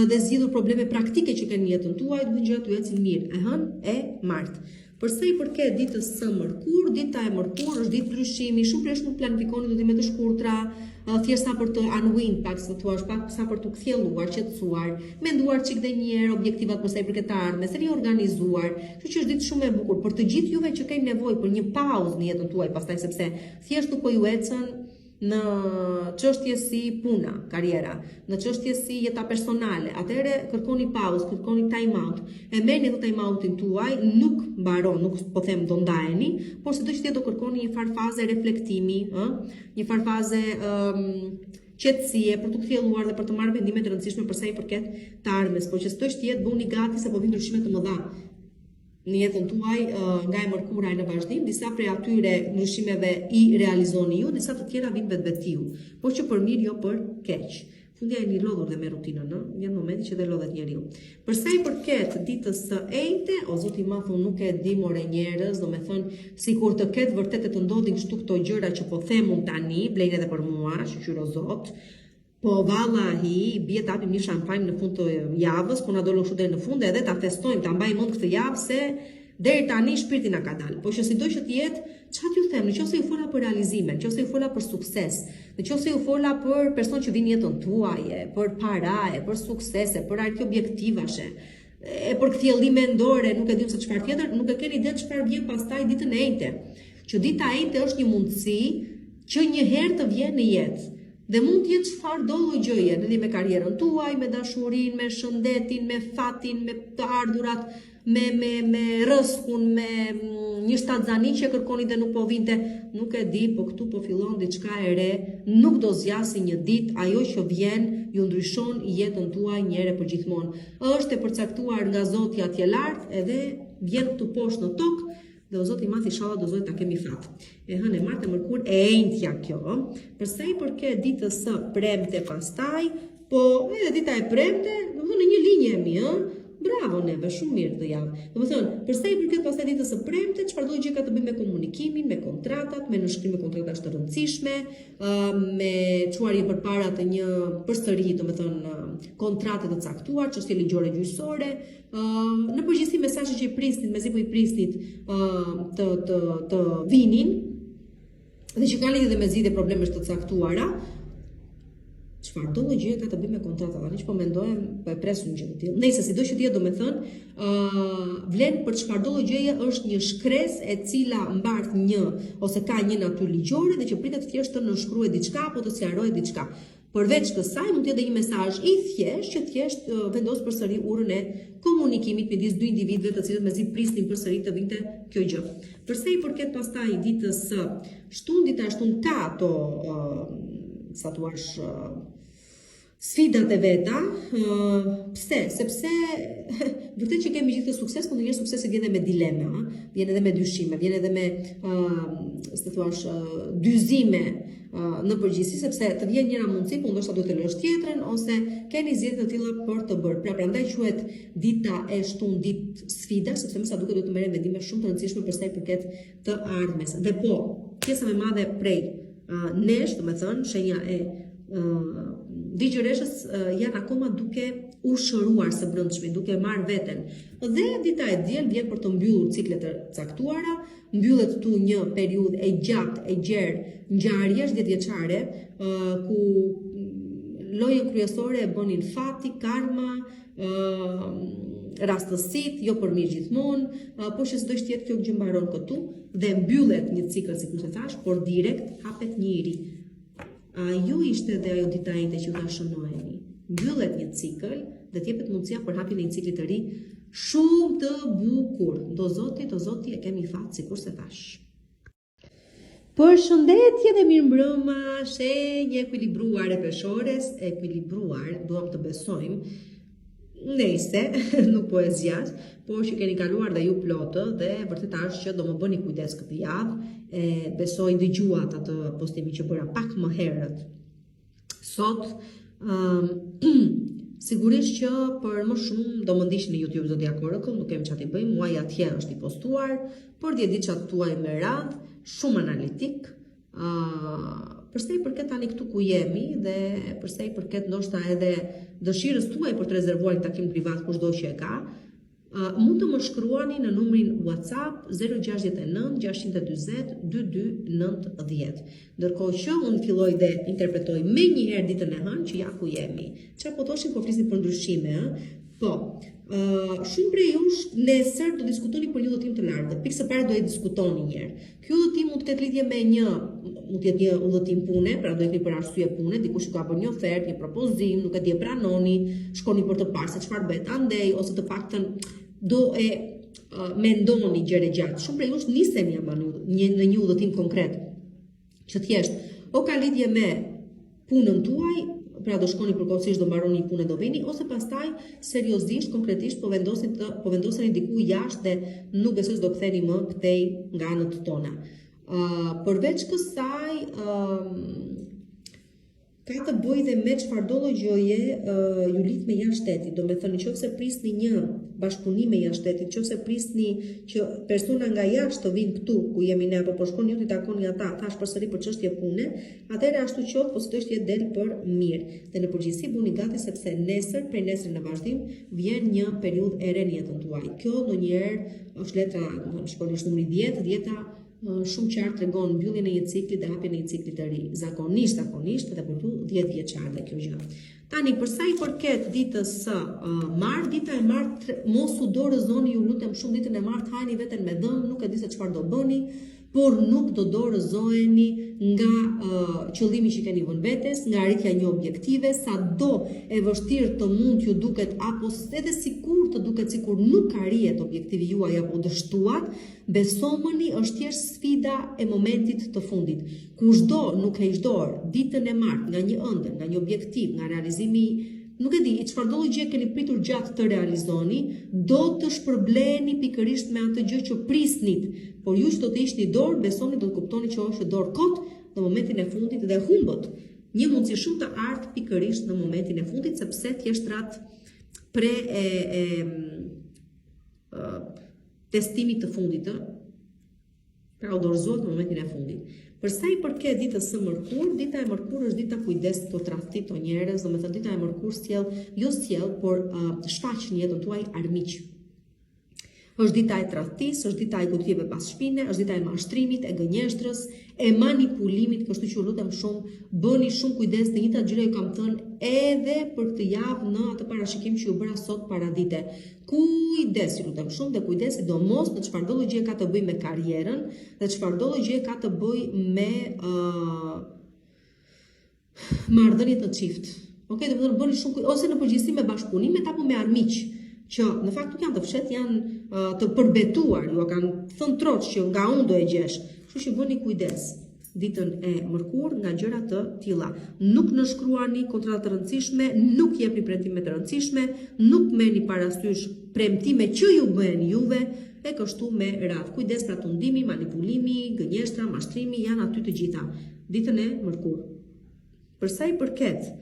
dhe zgjidhur probleme praktike që keni në jetën tuaj, do të gjërat tuaja ecin mirë. E hënë e martë. Përsa i përket ditës së mërkur, dita e mërkur është ditë ndryshimi, shumë prej nuk planifikoni do të jetë të shkurtra, thjesht sa për të unwind, pak sa thuash, pak sa për të kthjelluar, qetësuar, menduar çik dhe një herë objektivat përsa i përket të ardhmes, riorganizuar. Kështu që është ditë shumë e bukur për të gjithë juve që keni nevojë për një pauzë në jetën tuaj, pastaj sepse thjesht nuk po ju ecën në çështje si puna, karriera, në çështje si jeta personale, atëherë kërkoni pauzë, kërkoni time out. E merrni atë time outin tuaj, nuk mbaron, nuk po them do ndajeni, por sido që do kërkoni një farë faze reflektimi, një farë faze qetësie për të kthjelluar dhe për të marrë vendime të rëndësishme për sa i përket të ardhmes, por që s'do të jetë bëni gati se po vinë ndryshime të mëdha në jetën tuaj nga e mërkura në vazhdim, disa prej atyre ndryshimeve i realizoni ju, disa të tjera vinë vetvetiu, por që për mirë jo për keq. Fundja e një lodhur dhe me rutinën, vjen momenti që dhe lodhet njeriu. Për sa i përket ditës së enjte, o zoti ma thon nuk e di more njerëz, do me thënë sikur të ketë vërtet të ndodhin kështu këto gjëra që po themun tani, blejnë edhe për mua, shqyro zot. Po vallahi, bie të hapim një shampanjë në fund të javës, po na do lëshu deri në fund edhe ta festojmë, ta mbajmë mend këtë javë se deri tani shpirti na ka dalë. Po që sido që të jetë, çfarë t'ju them, nëse ju fola për realizime, nëse ju fola për sukses, nëse ju fola për person që vinë jetën tuaje, për paraje, për suksese, për arritje objektivash, për kthjellim mendore, nuk e dim se çfarë tjetër, nuk e keni ide çfarë vjen pastaj ditën e enjte. Që dita e enjte është një mundësi që një herë të vjen në jetë. Dhe mund të jetë çfarë do lloj gjëje, lidhje me karrierën tuaj, me dashurinë, me shëndetin, me fatin, me të ardhurat, me rrezikun, me një shtatzani që kërkoni dhe nuk po vinte, nuk e di, po këtu po fillon diçka e re, nuk do zgjasë një ditë, ajo që vjen ju ndryshon jetën tuaj një herë për gjithmonë. Është e përcaktuar nga Zoti atje lart, edhe vjen këtu poshtë në tokë. Dhe o Zoti Mathi inshallah do zoti ta kemi fat. E hënë martë mërkur e enjtja kjo. Përsa i përket ditës së premte pastaj, po edhe dita e premte, do të thonë në një linjë e mi, Bravo neve, shumë mirë të javë. Do të thonë, përsa i përket pastaj ditës së premte, çfarë do gjë ka të bëjë me komunikimin, me kontratat, me nënshkrim me kontratash të rëndësishme, me çuarje përpara të një përsëri, do të thonë, kontrate të caktuar, çështje ligjore gjyqësore, në përgjithësi mesazhe që i prisnin, mezi po i prisnit të vinin dhe që kanë lidhje dhe me zgjidhje problemesh të caktuara. Çfarë do gjë ka të bëjë me kontratat, tani që po mendojem, po e presun gjë të tillë. Nëse sido që tjetër do të thënë, vlen për çfarë do gjëje është një shkresë e cila mbart një ose ka një natyrë ligjore dhe që pritet thjesht të nënshkruajë diçka apo të sqarojë diçka. Përveç kësaj mund të jetë një mesazh i thjeshtë që thjesht vendos përsëri urën e komunikimit midis dy individëve të cilët mezi prisnin përsëri të vinte kjo gjë. Përsa i përket pastaj ditës së shtunë, dita e shtunë ka ato sa thua sfidat e veta, pse? Sepse vërtet që kemi gjithë të sukses, por ndonjëherë suksesi vjen edhe me dilema, vjen edhe me dyshime, vjen edhe me dyzime në përgjithësi, sepse të vjen njëra mundësi, por ndoshta duhet të lësh tjetrën ose keni zgjedhje të tilla për të bërë. Pra prandaj quhet dita e shtunë ditë sfida, sepse më sa duket duhet të merrem vendime shumë të rëndësishme për sa i përket të ardhmes. Dhe po, pjesa më e madhe prej nesh, do të thënë, shenja e Vigjëreshës janë akoma duke u shëruar së brendshmi, duke marrë veten. Dhe dita e diel vjen për të mbyllur ciklet të caktuara, mbyllet tu një periudhë e gjatë, e gjerë, ngjarjesh 10 vjeçare, ku lojën kryesore e bënin fati, karma, rastësit, jo për mirë gjithmonë, por që s'do të jetë kjo gjë mbaron këtu dhe mbyllet një cikël, sikur të thash, por direkt hapet një i ri. Ju ishte dhe ajo dita ende që ta shënoheni. Mbyllet një cikël dhe t'jepet mundësia për hapjen e një cikli të ri shumë të bukur. Do Zoti e kemi fat, sikur se thash. Përshëndetje dhe mirëmbrëma, shenjë ekuilibruar e peshores, ekuilibruar, duam të besojmë. Nëse nuk po e zgjas, por që keni kaluar dhe ju plotë dhe vërtet është që do më bëni kujdes këtë javë. Besoj dëgjuat atë postimi që bëra pak më herët. Sot sigurisht që për më shumë do më ndiqni në YouTube Zodiac Oracle, nuk kemi çfarë të bëjmë, muaji atje është i postuar, por 10 diçat tuaj me radhë, shumë analitik, Përsa i përket tani këtu ku jemi dhe përsa i përket ndoshta edhe dëshirës tuaj për të rezervuar një takim privat kushdo që e ka, mund të më shkruani në numrin WhatsApp 069 640 2290. Ndërkohë që unë filloj dhe interpretoj me njëherë ditën e hënë që ja ku jemi. Çfarë po thoshin, po flisim për ndryshime, Po, shumë prej jush nesër do diskutoni për një udhëtim të lartë. Pikë së pari do e diskutoni një herë. Ky udhëtim mund të ketë lidhje me mund të jetë një udhëtim pune, pra do ikni për arsye pune, dikush ka bërë një ofertë, një propozim, nuk e di e pranoni, shkoni për të parë se çfarë bëhet andej, ose të paktën do e mendoni gjëre gjatë. Shumë prej jush niseni në një udhëtim konkret, që thjesht o ka lidhje me punën tuaj, pra do shkoni përkohësisht do mbaroni një punë do vini, ose pastaj seriozisht, konkretisht po vendoseni diku jashtë dhe nuk besoj se do ktheni më këtej nga anët tona. Përveç kësaj, ka të bëjë dhe me çfarëdo gjëje ju lidh me jashtë shtetit. Do me thënë, nëse prisni një bashkëpunim me jashtë shtetit, nëse prisni që persona nga jashtë të vinë këtu ku jemi ne, apo po shkoni ju të takoni ata, thash përsëri për çështje pune, atëherë ashtu qoftë, po sigurisht jetë del për mirë. Dhe në përgjithësi bëni gati sepse nesër, prej nesër në vazhdim, vjen një periudhë e re në jetën tuaj. Kjo ndonjëherë është letra, shkonish numri 10, dieta shumë qartë tregon mbylljen e një cikli dhe hapjen e një cikli të ri. Zakonisht dhe për tu 10 vjeçar dhe kjo gjë. Tani, për sa i përket ditës së martë, dita e martë mos u dorëzoni, ju lutem shumë, ditën e martë hajni veten me dhëm, nuk e di se çfarë do bëni, por nuk do dorëzoheni nga qëllimi që keni vënë vetes, nga arritja e një objektive, sado e vështirë të mund t'ju duket, apo edhe sikur të duket sikur nuk arrihet objektivi juaj apo dështuat, besomëni është thjesht sfida e momentit të fundit. Kushdo nuk heq dorë ditën e martë nga një ëndër, nga një objektiv, nga realizimi, nuk e di, çfarëdo gjë keni pritur gjatë të realizoni, do të shpërbleheni pikërisht me atë gjë që prisnit. Por ju që do të ishni dorë, besoni do të kuptoni që është dorë kot në momentin e fundit dhe humbët një mundësi shumë të artë pikërisht në momentin e fundit, sepse thjeshtrat pre testimit të fundit, pra u dorëzohet në momentin e fundit. Për sa i përket ditës së mërkur, dita e mërkur është dita kujdes të tradhtit të njerëz, domethënë dita e mërkur sjell, por shfaq në jetën tuaj armiq. Është dita e tradhtisë, është dita e goditjeve pas shpine, është dita e mashtrimit, e gënjeshtrës, e manipulimit, kështu që ju lutem shumë, bëni shumë kujdes në njëta gjëra që kam thënë edhe për këtë javë në atë parashikim që ju bëra sot paradite. Kujdes, ju lutem shumë, dhe kujdesi sidomos në çfarëdo gjë ka të bëjë me karrierën dhe çfarëdo gjë ka të bëjë me marrëdhëniet në çift. Okej, do të bëni shumë ose në përgjithësi me bashkëpunimet apo me armiq, që në fakt nuk janë të fshet, janë të përbetuar, ju kanë thënë troç që nga unë do e gjesh. Kështu që bëni kujdes ditën e mërkur nga gjëra të tilla. Nuk nënshkruani kontrata të rëndësishme, nuk jepni premtime të rëndësishme, nuk merrni parasysh premtime që ju bëhen juve, e kështu me radhë. Kujdes pra tundimi, manipulimi, gënjeshtra, mashtrimi janë aty të gjitha ditën e mërkur. Për sa i përket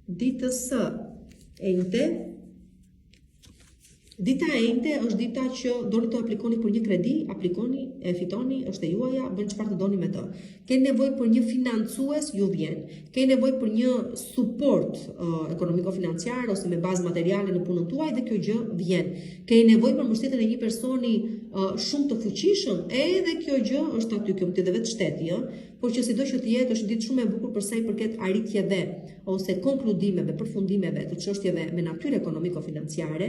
ditës së enjte, dita e enjte është dita që doni të aplikoni për një kredi, aplikoni, e fitoni, është e juaja, bëni çfarë të doni me të. Keni nevojë për një financues, ju vjen. Keni nevojë për një suport ekonomiko-financiar ose me bazë materiale në punën tuaj dhe kjo gjë vjen. Keni nevojë për mbështetjen e një personi shumë të fuqishëm, edhe kjo gjë është aty, kjo mund të jetë vetë shteti, por që sido që të jetë është ditë shumë e bukur për sa i përket arritjeve ose konkludimeve, përfundimeve të çështjeve me natyrë ekonomiko-financiare,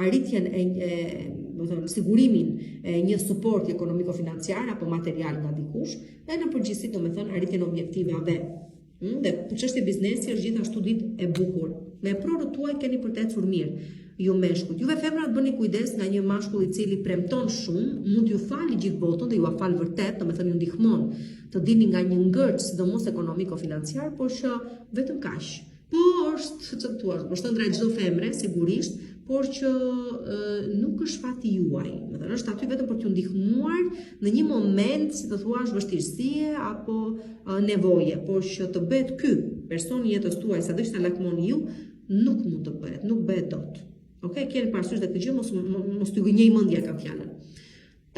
arritjen sigurimin e një suporti ekonomiko-financiar apo material nga dikush, dhe në përgjithësi domethënë arritjen e objektivave. Dhe për çështje biznesi është gjithashtu ditë e bukur. Me prorët tuaj keni për të ecur mirë. Ju meshkujt, juve femrat bëni kujdes nga një mashkull i cili premton shumë, mund t'ju fali gjithë botën dhe ju fal vërtet, domethënë ju ndihmon të dini nga një ngërç, sidomos ekonomiko-financiar, por që vetëm kaq. Po është çfarë thua, është ndra çdo femre sigurisht, por që nuk është fati juaj. Domethënë është aty vetëm për t'ju ndihmuar në një moment, si të thuash, vështirësie apo nevoje, por që të bëhet ky personi i jetës tuaj, sado që ta lakmoni ju, nuk mund të bëhet, nuk bëhet dot. Okej, keni parasysh dhe këtë gjë, mos t'ju gënjej mendja kam fjalën.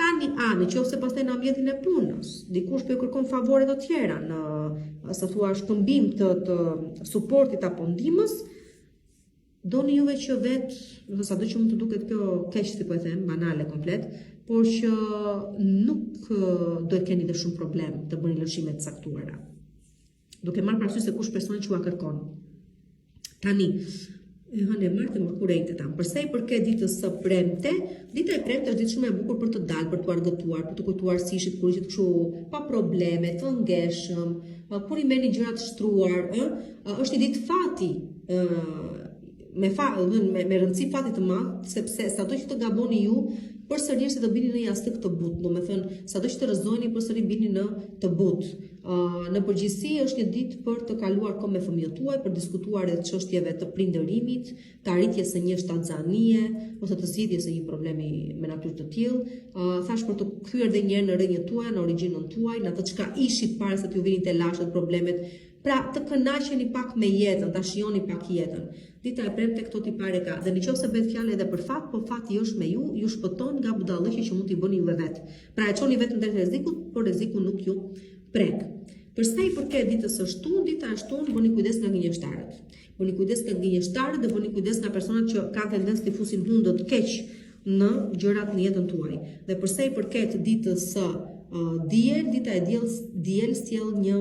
Tani, nëse pastaj në ambientin e punës, dikush po kërkon favore të tjera në sa thua shkëmbim të suportit apo ndihmës, doni juve që vetë, sado që mund të duket kjo keq si po e them, banale komplet, por që nuk do e keni dhe shumë problem të bëni lëshime të saktuara. Duke marrë parasysh se kush personi që ua kërkon. Tani, hënë e martë e mërkurejtë tamë. Përsa i përket ditës së premte, dita e premte është ditë shumë e bukur për të dalë, për të argëtuar, për të kujtuar sishit, kur ishit kështu pa probleme, të ngeshëm, kur i merrni gjërat shtruar, është një ditë fati, me rëndësi fati të madh, sepse sado që të gaboni ju, përsëri se të bini në jashtëk të butë, do me thënë, sado që të rëzojni, përsëri bini në të butë. Në përgjithësi është një ditë për të kaluar kohë me fëmijët tuaj, për diskutuar edhe çështjeve të prindërimit, të arritjes së një shtatzanie ose të zgjidhjes së një problemi me natyrë të tillë. Thash për të kthyer edhe një herë në rrjenjën tuaj, në origjinën tuaj, në atë çka ishit para se t'ju vinin te lashët problemet. Pra të kënaqeni pak me jetën, ta shijoni pak jetën. Dita e premte këto tipare ka. Dhe nëse bëhet fjalë edhe për fat, po fati është me ju shpëton nga budallëqi që mund t'i bëni juve vetë. Pra e çoni vetëm drejt rrezikut, por rreziku nuk ju prek. Përsa i përket ditës së shtunë, dita e shtunë bëni kujdes nga gënjeshtarët. Bëni kujdes nga gënjeshtarët dhe bëni kujdes nga personat që kanë tendencë të fusin hundët keq në gjërat në jetën tuaj. Dhe përsa i përket ditës së diel, dita e diel sjell një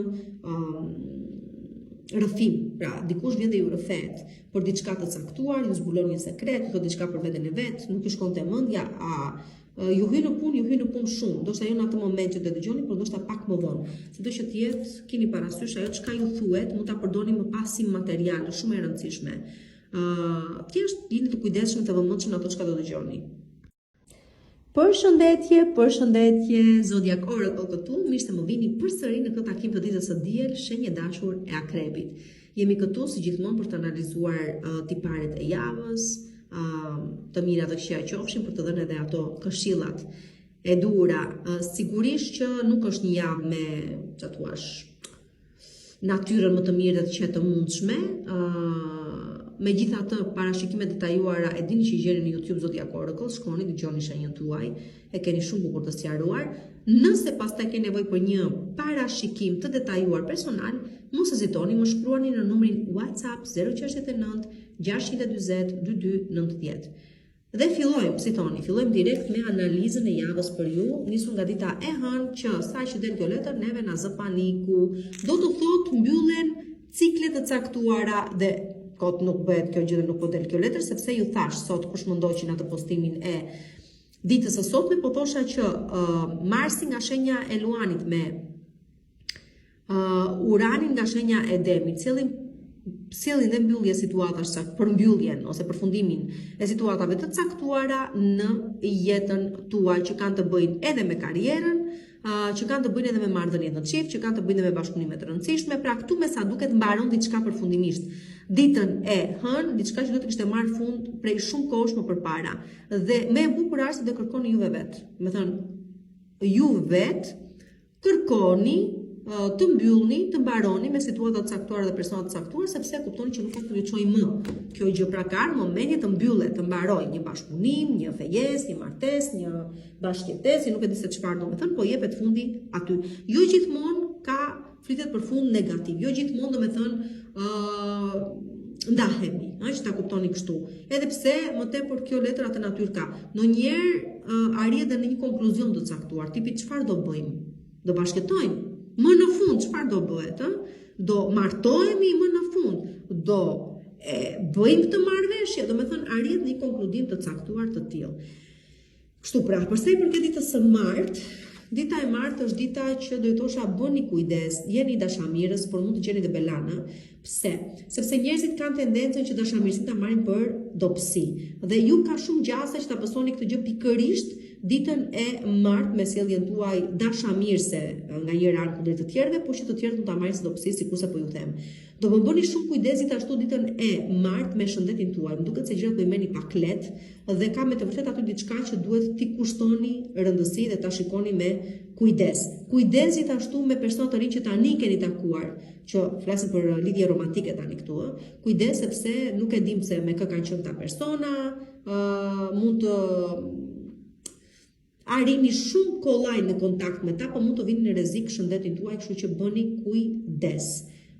rrëfim. Pra, dikush vjen dhe ju rrëfet për diçka të caktuar, ju zbulon një sekret, thotë diçka për veten e vet, nuk ju shkonte mendja, ju hy në punë shumë, ndoshta jo në atë moment që të dëgjoni, por ndoshta pak më vonë. Sido që të jetë, keni parasysh ajo çka ju thuhet, mund ta përdorni më pas si material, shumë e rëndësishme. Thjesht jeni të kujdesshëm të vëmendshëm në ato çka do dëgjoni. Përshëndetje, Zodiac Oracle këtu, mirë se më vini përsëri në këtë takim të ditës së diel, shenjë dashur e akrebit. Jemi këtu si gjithmonë për të analizuar tiparet e javës, të mira të këqija qofshin, për të dhënë edhe ato këshillat e duhura. Sigurisht që nuk është një javë me, çfarë thuash, natyrën më të mirë dhe të qetë të mundshme. Megjithatë, parashikimet detajuara e dini që i gjeni në YouTube Zodiac Oracle, shkoni, dëgjoni shenjën tuaj, e keni shumë bukur të sqaruar. Nëse pastaj keni nevojë për një parashikim të detajuar personal, mos hezitoni, më shkruani në numrin WhatsApp 069 640 2290. Dhe fillojmë direkt me analizën e javës për ju, nisur nga dita e hënë që sa që del kjo letër neve na zë paniku. Do të thotë mbyllen ciklet të caktuara dhe kot nuk bëhet kjo gjë dhe nuk po del kjo letër, sepse ju thash sot kush më ndoqi në atë postimin e ditës së sotme, po thosha që Marsi nga shenja e Luanit me Uranin nga shenja e Demit, sjellin dhe mbyllje situatash për mbylljen ose përfundimin e situatave të caktuara në jetën tuaj që kanë të bëjnë edhe me karrierën, që kanë të bëjnë edhe me marrëdhënie të çift, që kanë të bëjnë edhe me bashkëpunime të rëndësishme. Pra këtu me sa duket mbaron diçka përfundimisht. Ditën e hënë, diçka që do të kishte marrë fund prej shumë kohësh më përpara. Dhe me e bukur arse do kërkoni juve vetë. Me thënë, ju vetë kërkoni të mbyllni, të mbaroni me situata të caktuara dhe persona të caktuar, sepse kuptoni që nuk ka të vjeçojë më. Kjo gjë pra ka momentin të mbyllet, të mbarojë një bashkëpunim, një fejesë, një martesë, një bashkëjetesë, nuk e di se çfarë domethënë, po jepet fundi aty. Jo gjithmonë ka flitet për fund negativ. Jo gjithmonë domethënë ndahemi, që ta kuptoni kështu. Edhe pse më tepër kjo letër atë natyrë ka. Ndonjëherë arrin edhe në një konkluzion të caktuar, tipi çfarë do bëjmë? Do bashkëtojmë? Më në fund, çfarë do bëhet? Do martohemi më në fund? Do bëjmë të marrëveshje? Do me thënë, arrit një konkludim të caktuar të tillë. Kështu pra, përsa i përket ditës së martë, dita e martë është dita që do të thosha bëni kujdes, jeni dashamirës, por mund të gjeni dhe belana. Pse? Sepse njerëzit kanë tendencën që dashamirësinë ta marrin për dobësi. Dhe ju ka shumë gjasa që ta pësoni këtë gjë pikërisht ditën e martë me sjelljen tuaj dashamirëse nga njëra anë kundër të tjerëve, por që të tjerët mund ta marrin si dobësi, sikurse po ju them. Do më bëni shumë kujdes gjithashtu ditën e martë me shëndetin tuaj. Më duket se gjërat po i merrni pak lehtë dhe ka me të vërtetë aty diçka që duhet t'i kushtoni rëndësi dhe ta shikoni me kujdes. Kujdes gjithashtu me persona të rinj që tani keni takuar, që flasim për lidhje romantike tani këtu. Kujdes sepse nuk e dim se me kë kanë qenë ta persona, mund të arrini shumë kollaj në kontakt me ta, po mund të vini në rrezik shëndetin tuaj, kështu që bëni kujdes.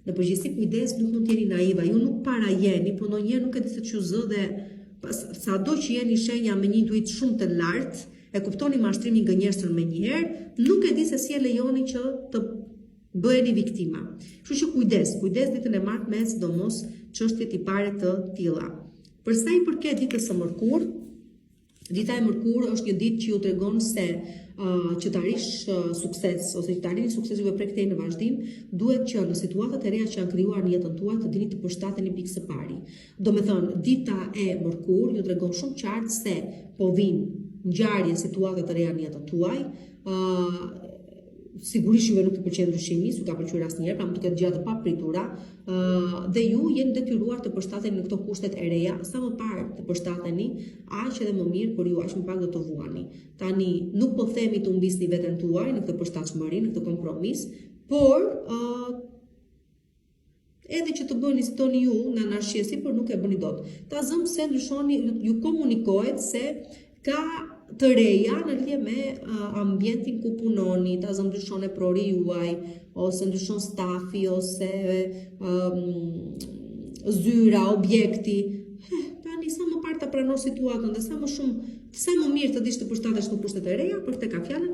Në përgjithësi kujdes nuk mund të jeni naiva, ju nuk para jeni, po ndonjëherë nuk e di se çu zë dhe sado që jeni shenja me një intuit shumë të lartë, e kuptoni mashtrimin gënjeshtër me njëherë, nuk e di se si e lejoni që të bëheni viktima. Kështu që kujdes ditën e martë me sidomos çështje tipare të tilla. Për sa i përket ditës së mërkurë, dita e mërkurë është një ditë që ju tregon se që të arrish sukses ose që të arrini sukses juve prej këtej në vazhdim, duhet që në situatat e reja që janë krijuar në jetën tuaj të dini të përshtateni pikë së pari. Do me thënë, dita e mërkurë ju tregon shumë qartë se po vinë ngjarje, situata të reja në jetën tuaj. Sigurisht juve nuk i pëlqen ndryshimi, s'u ka pëlqyer asnjëherë, pra mund të ketë gjëra të papritura, dhe ju jeni detyruar të përshtateni në këto kushtet e reja, sa më parë të përshtateni, aq edhe më mirë, por ju aq më pak do të vuani. Tani nuk po themi të humbisni veten tuaj në këtë përshtatshmëri, në këtë kompromis, por edhe që të bëni si toni ju në anarshisi, por nuk e bëni dot. Ta zëm se ndryshoni, ju komunikohet se ka të reja në lidhje me ambientin ku punoni, ta zëm ndryshon e prori juaj, ose ndryshon stafi, ose zyra, objekti. Tani sa më parë të pranor situatën dhe sa më mirë të dish të përshtatesh në kushtet e reja, për këtë ka fjalën,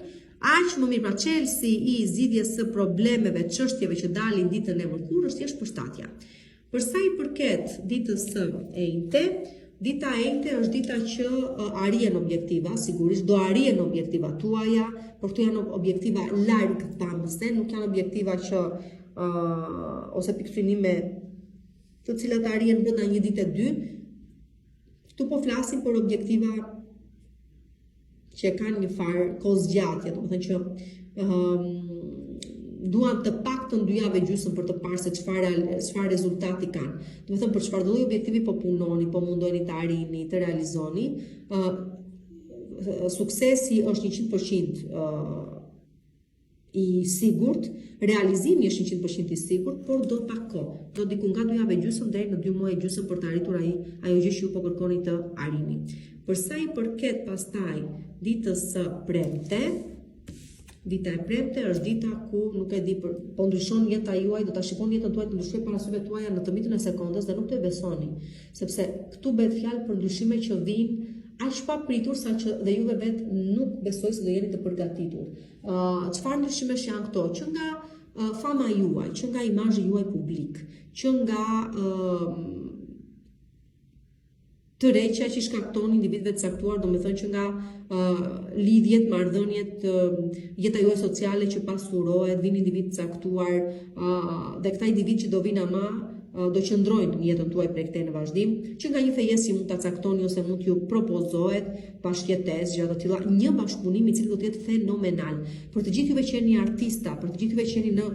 aq më mirë. Pra çelësi i zgjidhjes së problemeve, çështjeve që dalin ditën e mërkurë është thjesht përshtatja. Për sa i përket ditës së enjte, dita e enjte është dita që arrihen objektiva, sigurisht do arrihen objektiva tuaja, por këto janë objektiva larg tamëse, nuk janë objektiva që ose pikësynime të cilat arrihen brenda një dite dy. Këtu po flasim për objektiva që kanë një farë kohëzgjatje, domethënë që duan të paktën 2 javë gjysmë për të parë se çfarë rezultati kanë. Domethënë për çfarë lloj objektivi po punoni, po mundoni të arrini, të realizoni, suksesi është 100% i sigurt, realizimi është 100% i sigurt, por do pak kohë. Do diku nga 2 javë gjysmë deri në 2 muaj gjysmë për të arritur ajo gjë që ju po kërkoni të arrini. Për sa i përket pastaj ditës së premte, dita e premte është dita ku nuk e di po ndryshon jeta juaj, do ta shikoni jetën tuaj të ndryshojë para syve tuaja në tëmitën e sekondës dhe nuk të besoni, sepse këtu bëhet fjalë për ndryshime që vijnë aq papritur sa që dhe juve vetë nuk besoj se do jeni të përgatitur. Çfarë ndryshimesh janë këto? Që nga fama juaj, që nga imazhi juaj publik, që nga të reqja që shkakton individëve të caktuar, do me thënë që nga lidhjet, marrëdhëniet, jeta juaj sociale që pasurohet, vin individ të caktuar, dhe këta individ që do vinë ama do qëndrojnë në jetën tuaj prej këtej në vazhdim, që nga një fejes mund ta caktoni ose mund t'ju propozohet bashkëjetesë, gjëra të tilla, një bashkëpunim i cili do të jetë fenomenal. Për të gjithë juve që jeni artista, për të gjithë juve që jeni në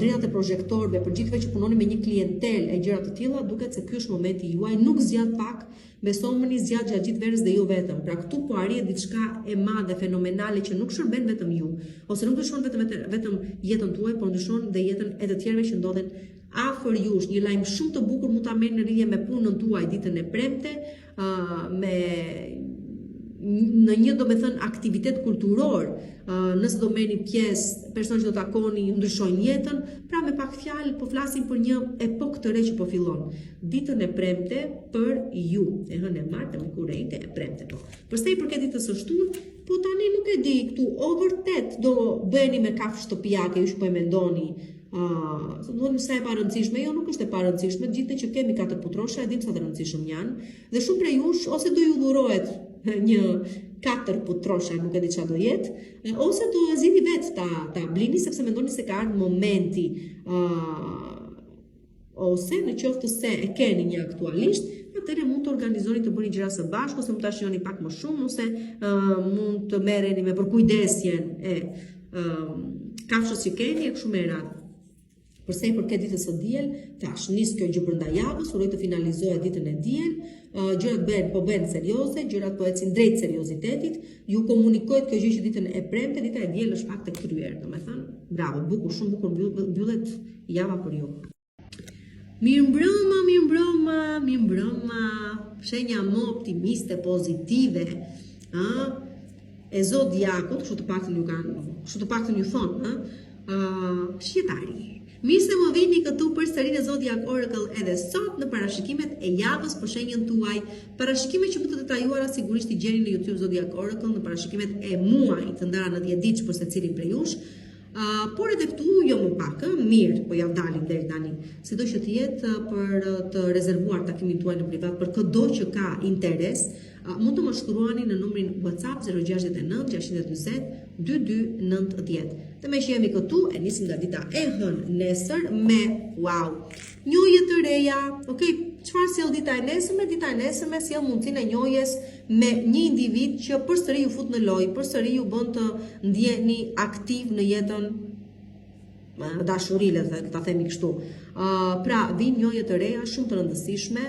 drejtat e projektorëve, për të gjithë juve që punoni me një klientel e gjëra të tilla, duket se ky është momenti juaj, nuk zgjat pak, besomeni zgjat gjatë gjithë verës dhe jo vetëm. Pra këtu po arrihet diçka e madhe, fenomenale që nuk shërben vetëm ju, ose nuk ndryshon vetëm jetën tuaj, por ndryshon dhe jetën e të tjerëve që ndodhen afër jush. Një lajm shumë të bukur mund ta merrni në lidhje me punën tuaj ditën e premte, në një domethënë aktivitet kulturor, nëse do merrni pjesë, personat që do takoni ju ndryshojnë jetën, pra me pak fjalë po flasim për një epokë të re që po fillon. Ditën e premte për ju, e hënë e martë, mërkurejte e premte po. Përsa i përket ditës së shtunë, po tani nuk e di këtu, o vërtet do bëheni me kafshë shtëpiake, ju që po e mendoni, do sa e parëndësishme, jo nuk është e parëndësishme, gjithë që kemi 4 putrosha, e dim sa të rëndësishëm janë, dhe shumë prej jush, ose do ju dhurohet një 4 putrosha, nuk e di çfarë do jetë, ose do zgjidhni vetë ta blini sepse mendoni se ka ardhur momenti, ose në qoftë se e keni një aktualisht, atëherë mund të organizoni të bëni gjëra së bashku, ose mund ta shijoni pak më shumë, ose mund të merreni me përkujdesjen e kafshës që keni e kështu me radhë. Përsa i përket ditës së diel, thash, nis kjo gjë brenda javës, uroj të finalizohet ditën e diel, gjërat bëhen serioze, gjërat po ecin drejt seriozitetit, ju komunikohet kjo gjë që ditën e premte, dita e diel është fakt e kryer, domethënë, bravo, bukur, shumë bukur mbyllet java për ju. Mirëmbrëma, shenja më optimiste, pozitive, e zodiakut, kështu të paktën ju thonë, shqetari. Mirë se më vini këtu për serinë e Zodiac Oracle edhe sot në parashikimet e javës për shenjën tuaj. Parashikimet që më të detajuara sigurisht i gjeni në YouTube Zodiac Oracle në parashikimet e muajit të ndara në 10 ditë për secilin prej jush. Por edhe këtu jo më pak, mirë, po javë dalim deri tani. Sido që të jetë për të rezervuar takimin tuaj në privat për çdo që ka interes, mund të më shkruani në numrin WhatsApp 069 620 2290. Dhe me që jemi këtu, e nisim nga dita e hënë nesër me, njohje të reja, çfarë sjell dita e nesërme? Dita e nesërme sjell mundësinë e njohjes me një individ që përsëri ju fut në lojë, përsëri ju bën të ndjeni aktiv në jetën dashurile, ta themi kështu. Pra, vinë njohje të reja shumë të rëndësishme,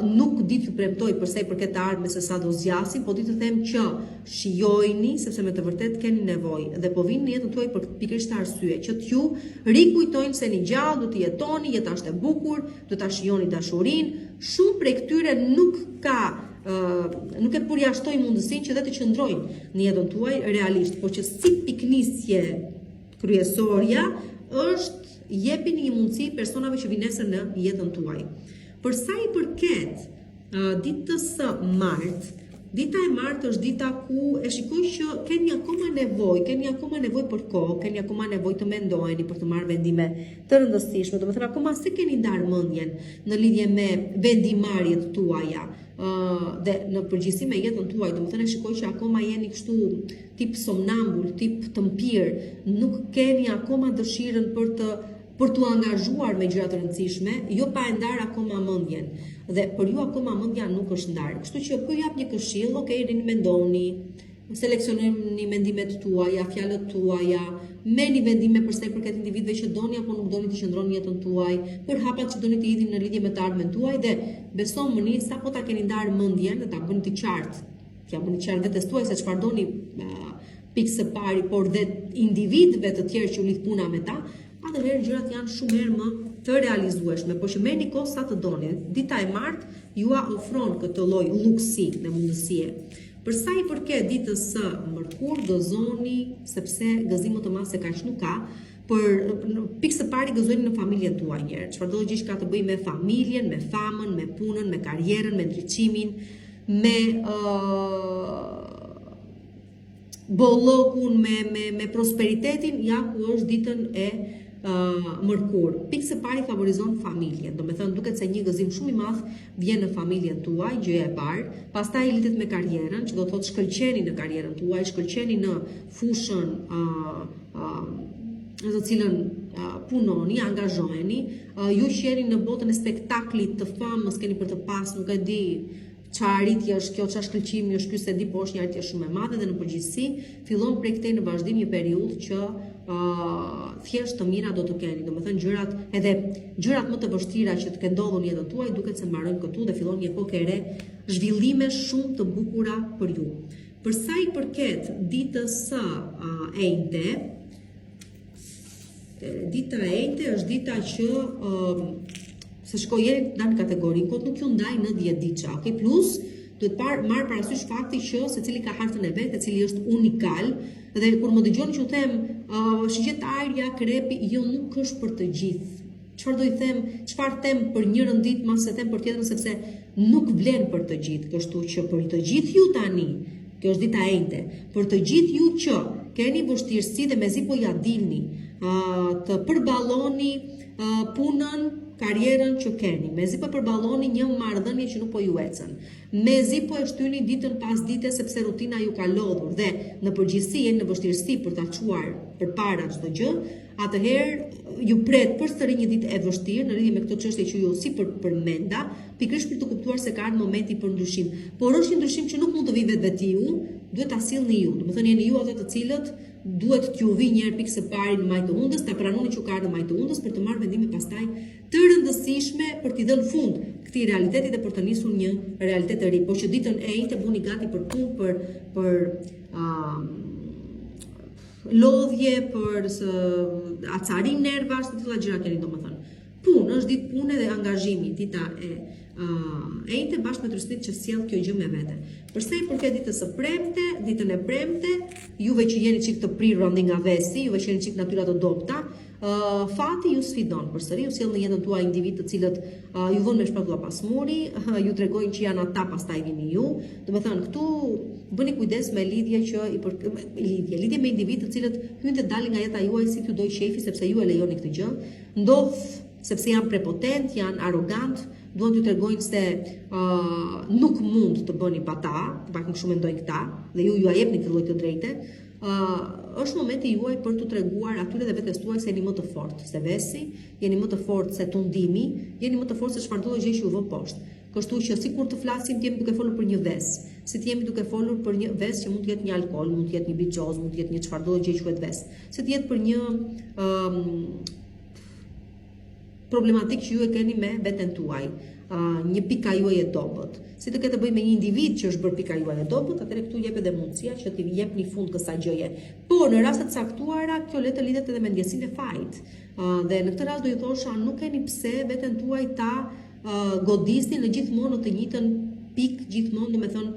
nuk di t'ju premtoj përsa i përket të ardhme se sa do zgjasin, po di të them që shijojni, sepse me të vërtet keni nevojë, dhe po vinë në jetën tuaj për pikërisht arsye, që t'ju rikujtojnë se një gjallë, do të jetoni, jeta është e bukur, do ta shijoni dashurinë, shumë prej këtyre nuk e përjashtoj mundësinë që dhe të qëndrojnë në jetën tuaj realisht, por që si piknisje kryesorja është jepini një mundësi personave që vinë nesër në jetën tuaj. Për sa i përket ditës së martë, dita e martë është dita ku e shikoj që keni akoma nevojë për kohë, keni akoma nevojë të mendojeni për të marrë vendime të rëndësishme, domethënë akoma se keni ndarë mendjen në lidhje me vendimarrjet tuaja. Dhe në përgjithësi me jetën tuaj, domethënë e shikoj që akoma jeni kështu tip somnambul, tip të mpir, nuk keni akoma dëshirën për t'u angazhuar me gjëra të rëndësishme, jo pa e ndarë akoma mendjen. Dhe për ju akoma mendja nuk është ndarë. Kështu që po jap një këshill, rini mendoni, seleksiononi mendimet tuaja, fjalët tuaja, merrni vendime për sa i përket individëve që doni apo nuk doni të qëndroni në jetën tuaj, për hapat që doni të idhin në lidhje me të ardhmen tuaj dhe besoni sapo ta keni ndarë mendjen dhe ta bëni të qartë. T'ja bëni qartë vetes tuaj se çfarë doni pikë së pari, por dhe individëve të tjerë që u lidh puna me ta, atëherë gjërat janë shumë herë më të realizueshme, por që merrni kohë sa të doni. Dita e martë ju ofron këtë lloj luksi dhe mundësie. Për sa i përket ditës së mërkur, gëzoni sepse gëzim më të madh se kaq nuk ka, por pikë së pari gëzojeni në familjen tuaj njerë. Çfarëdo gjë që ka të bëjë me familjen, me famën, me punën, me karrierën, me ndriçimin, me bollokun, me prosperitetin, ja ku është ditën e mërkur. Pikë së pari favorizon familjen, do me thënë duket se një gëzim shumë i madh vjen në familjen tuaj, gjëja e parë, pastaj lidhet me karrierën, që do të thotë shkëlqeni në karrierën tuaj, shkëlqeni në fushën në të cilën punoni, angazhoheni, ju që jeni në botën e spektaklit të famës, keni për të pas, nuk e di çfarë arritje është kjo, çfarë shkëlqimi është ky, se di, po është një arritje shumë e madhe dhe në përgjithësi fillon prej këtej në vazhdim një periudhë që thjesht të mira do të keni. Domethënë gjërat më të vështira që të kenë ndodhur në jetën tuaj duket se mbarojnë këtu dhe fillon një epokë e re, zhvillime shumë të bukura për ju. Për sa i përket ditës së enjte, dita e enjte është dita që se shkojeni në kategorinë, kot nuk ju ndaj në 10 diça, plus duhet marrë parasysh fakti që secili ka hartën e vet, e cili është unikal, dhe kur më dëgjoni që u them shigjetarja, krepi, jo nuk është për të gjithë. Çfarë do i them, çfarë them për njërin ditë, mas se them për tjetrën, sepse nuk vlen për të gjithë, kështu që për të gjithë ju tani, kjo është dita e enjte, për të gjithë ju që keni vështirësi dhe mezi po ja dilni, të përballoni punën, karrierën që keni, mezi po përballoni një marrëdhënie që nuk po ju ecën, mezi po e shtyni ditën pas dite sepse rutina ju ka lodhur dhe në përgjithësi jeni në vështirësi për ta çuar përpara çdo gjë, atëherë ju pret përsëri një ditë e vështirë në lidhje me këtë çështje që ju si përmenda, pikërisht për të kuptuar se ka ardhur momenti për ndryshim. Por është një ndryshim që nuk mund të vijë vetë ju, duhet ta sillni ju. Domethënë jeni ju ata të cilët duhet t'ju vi një herë pikë së pari në majtë undës, ta pranoni që ka ardhur majtë undës për të marrë vendime pastaj të rëndësishme për t'i dhënë fund këtij realiteti dhe për të nisur një realitet të ri. Por që ditën e enjte buni gati për punë, për lodhje, për acarim nervash, të tilla gjëra keni domethënë. Punë është ditë pune dhe angazhimi, dita e e njëjtë bashkë me turistët që sjell kjo gjë me vete. Përsa i përket ditës së premte, ditën e premte, juve që jeni çik të prirur nga vesi, juve që jeni çik natyra të dobta, fati ju sfidon përsëri, ju sjell në jetën tuaj individ të cilët ju vënë me shpatulla pas muri, ju tregojnë që janë ata, pastaj vini ju. Domethënë këtu bëni kujdes me lidhje lidhje me individ të cilët hyjnë dhe dalin nga jeta juaj si t'ju doj shefi sepse ju e lejoni këtë gjë. Ndodh sepse janë prepotent, janë arrogant, duan t'ju tregojnë se nuk mund të bëni pa ta, të paktën kështu mendojnë këta, dhe ju ja jepni këtë lloj të drejtë. Është momenti juaj për t'u treguar atyre dhe vetes tuaj se jeni më të fortë se vesi, jeni më të fortë se tundimi, jeni më të fortë se çfarëdo gjë që ju vë poshtë. Kështu që sikur të flasim të jemi duke folur për një vesë, si të jemi duke folur për një vesë që mund të jetë një alkool, mund të jetë një bichoz, mund të jetë një çfarëdo gjë që quhet vesë, si të jetë për një problematik që ju e keni me veten tuaj, një pika juaj e dobët. Si të ketë bëjë me një individ që është bërë pika juaj e dobët, atëherë këtu jep edhe mundësia që t'i jepni fund kësaj gjëje. Por në raste të caktuara, kjo le të lidhet edhe me ndjesinë e fajit. Dhe në këtë rast do ju thosha, nuk keni pse veten tuaj ta godisni në gjithmonë në të njëjtën pikë, gjithmonë, domethënë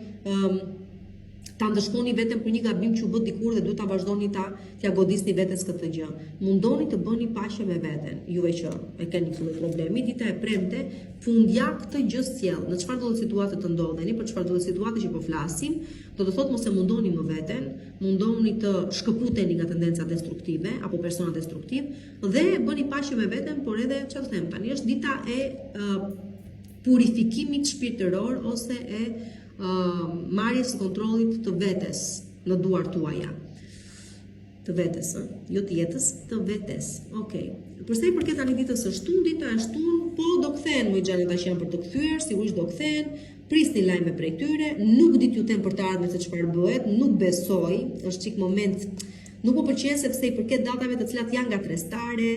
ta ndëshkoni veten për një gabim që u bë dikur dhe duhet ta vazhdoni t'ia godisni vetes këtë gjë. Mundoni të bëni paqe me veten, juve që e keni këtë problemi. Dita e premte, fundja këtë gjë sjell. Në çfarëdo situate të ndodheni, për çfarëdo situate që po flasim, do të thotë mos e mundoni më veten, mundoni të shkëputeni nga tendenca destruktive apo persona destruktiv dhe bëni paqe me veten, por edhe çfarë them tani, është dita e purifikimit shpirtëror ose e marrjes së kontrollit të vetes në duart tuaja. Të vetes, jo të jetës, të vetes. Okej. Përsa i përket tani ditës së shtunë, dita e shtunë, po do kthehen më xhanet tash janë për të kthyer, sigurisht do kthehen. Prisni lajme prej tyre, nuk di t'ju them për të ardhmen se çfarë bëhet, nuk besoj, është çik moment. Nuk po pëlqen sepse i përket datave të cilat janë nga tregtare,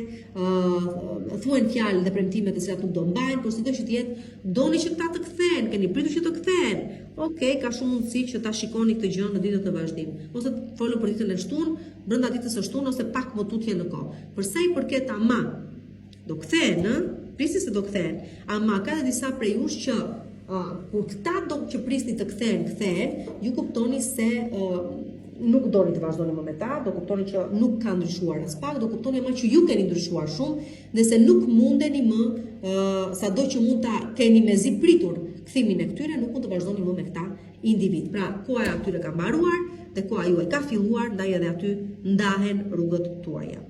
thuajnë fjalë dhe premtime të cilat nuk do mbajnë, por sido që të jetë, doni që ta të kthehen, keni pritur që të kthehen. Okej, ka shumë mundësi që ta shikoni këtë gjë në ditët në vazhdim. Ose të folën për ditën e shtunë, brenda ditës së shtunë ose pak më tutje në kohë. Përsa i përket ama, do kthehen, prisni se do kthehen. Ama ka edhe disa prej jush që kur këta do që prisni të kthehen, ju kuptoni se nuk doni të vazhdoni më me ta, do kuptoni që nuk ka ndryshuar as pak, do kuptoni më që ju keni ndryshuar shumë, dhe se nuk mundeni më, sado që mund ta keni mezi pritur kthimin e këtyre, nuk mund të vazhdoni më me këta individ. Pra, koha e atyre ka mbaruar dhe koha juaj ka filluar, ndaj edhe aty ndahen rrugët tuaja.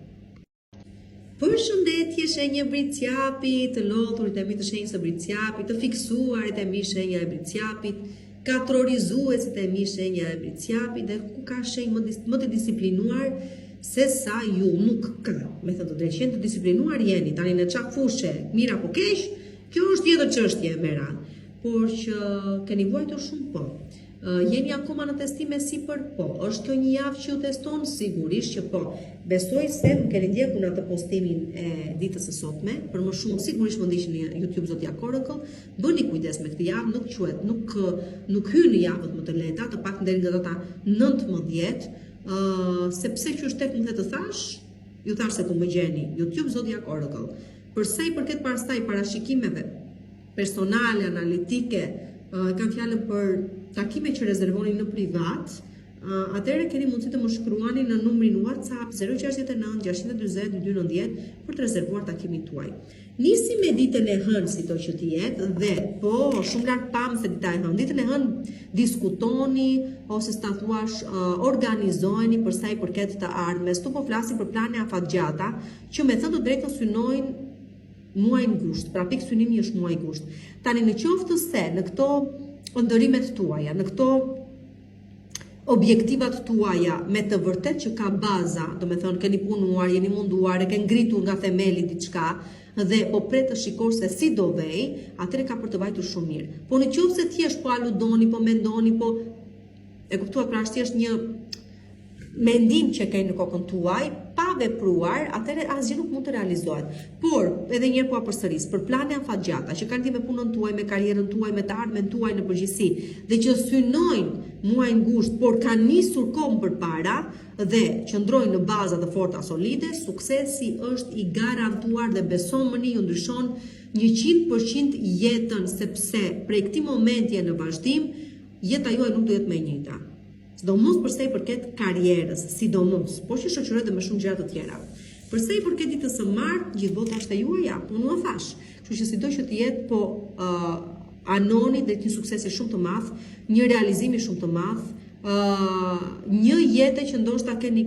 Përshëndetje shenjë bricjapit, të lodhurit e mi të shenjës së bricjapit, të fiksuarit e mi shenja e bricjapit, katrorizuesit e mi shenja e bricjapit, dhe ku ka shenjë më të disiplinuar se sa ju nuk ka. Me thënë të drejtë, të disiplinuar jeni, tani në çak fushë, mirë apo keq, kjo është tjetër çështje me radhë. Por që keni vuajtur shumë po. Jeni akoma në testime sipër po. Është kjo një javë që ju teston? Sigurisht që po. Besoj se më keni ndjekur në atë postimin e ditës së sotme, për më shumë sigurisht më ndiqni në YouTube Zodiac Oracle. Bëni kujdes me këtë javë, nuk quhet, nuk hyn në javët më të lehta, të paktën deri nga data 19, sepse që është 18 të thash, ju thash se ku më gjeni YouTube Zodiac Oracle. Përsa i përket pastaj parashikimeve personale, analitike, kam fjalën për takime që rezervoni në privat, atëherë keni mundësi të më shkruani në numrin WhatsApp 069 640 290 për të rezervuar takimin tuaj. Nisi me ditën e hënë si do që të jetë dhe po shumë lart pam se dita e hënë. Ditën e hënë diskutoni ose sta thuash organizoheni për sa i përket të ardhmes. Tu po flasim për plane afatgjata që me thënë të drejtën synojnë muaj ngusht, pra pikë synimi është muaj ngusht. Tani në qoftë se në këto ndërimet tuaja, në këto objektivat tuaja me të vërtet që ka baza, do me thënë keni punuar, jeni munduar, e ke ngritur nga themeli diçka dhe po pret të shikor se si do vej, atëre ka për të vajtur shumë mirë. Po në qoftë se thjesht po aludoni, po mendoni, po e kuptua pra është thjesht një mendim që keni në kokën tuaj, pa vepruar, atëherë asgjë nuk mund të realizohet. Por, edhe një herë po përsëris, për plane afatgjata që kanë lidhje me punën tuaj, me karrierën tuaj, me të ardhmen tuaj në përgjithësi, dhe që synojnë muaj ngusht, por kanë nisur kohën përpara dhe qëndrojnë në baza të forta solide, suksesi është i garantuar dhe besomëni ju ndryshon 100% jetën, sepse prej këtij momenti në vazhdim, jeta juaj nuk do jetë më e njëjta. Sidomos përsa i përket karrierës, sidomos, por që shoqërohet me shumë gjëra të tjera. Përsa i përket ditës së martë, gjithë bota është e juaj, ja, unë ua thash. Kështu që sido që të jetë, po anoni dhe një suksesi shumë të madh, një realizimi shumë të madh, një jetë që ndoshta keni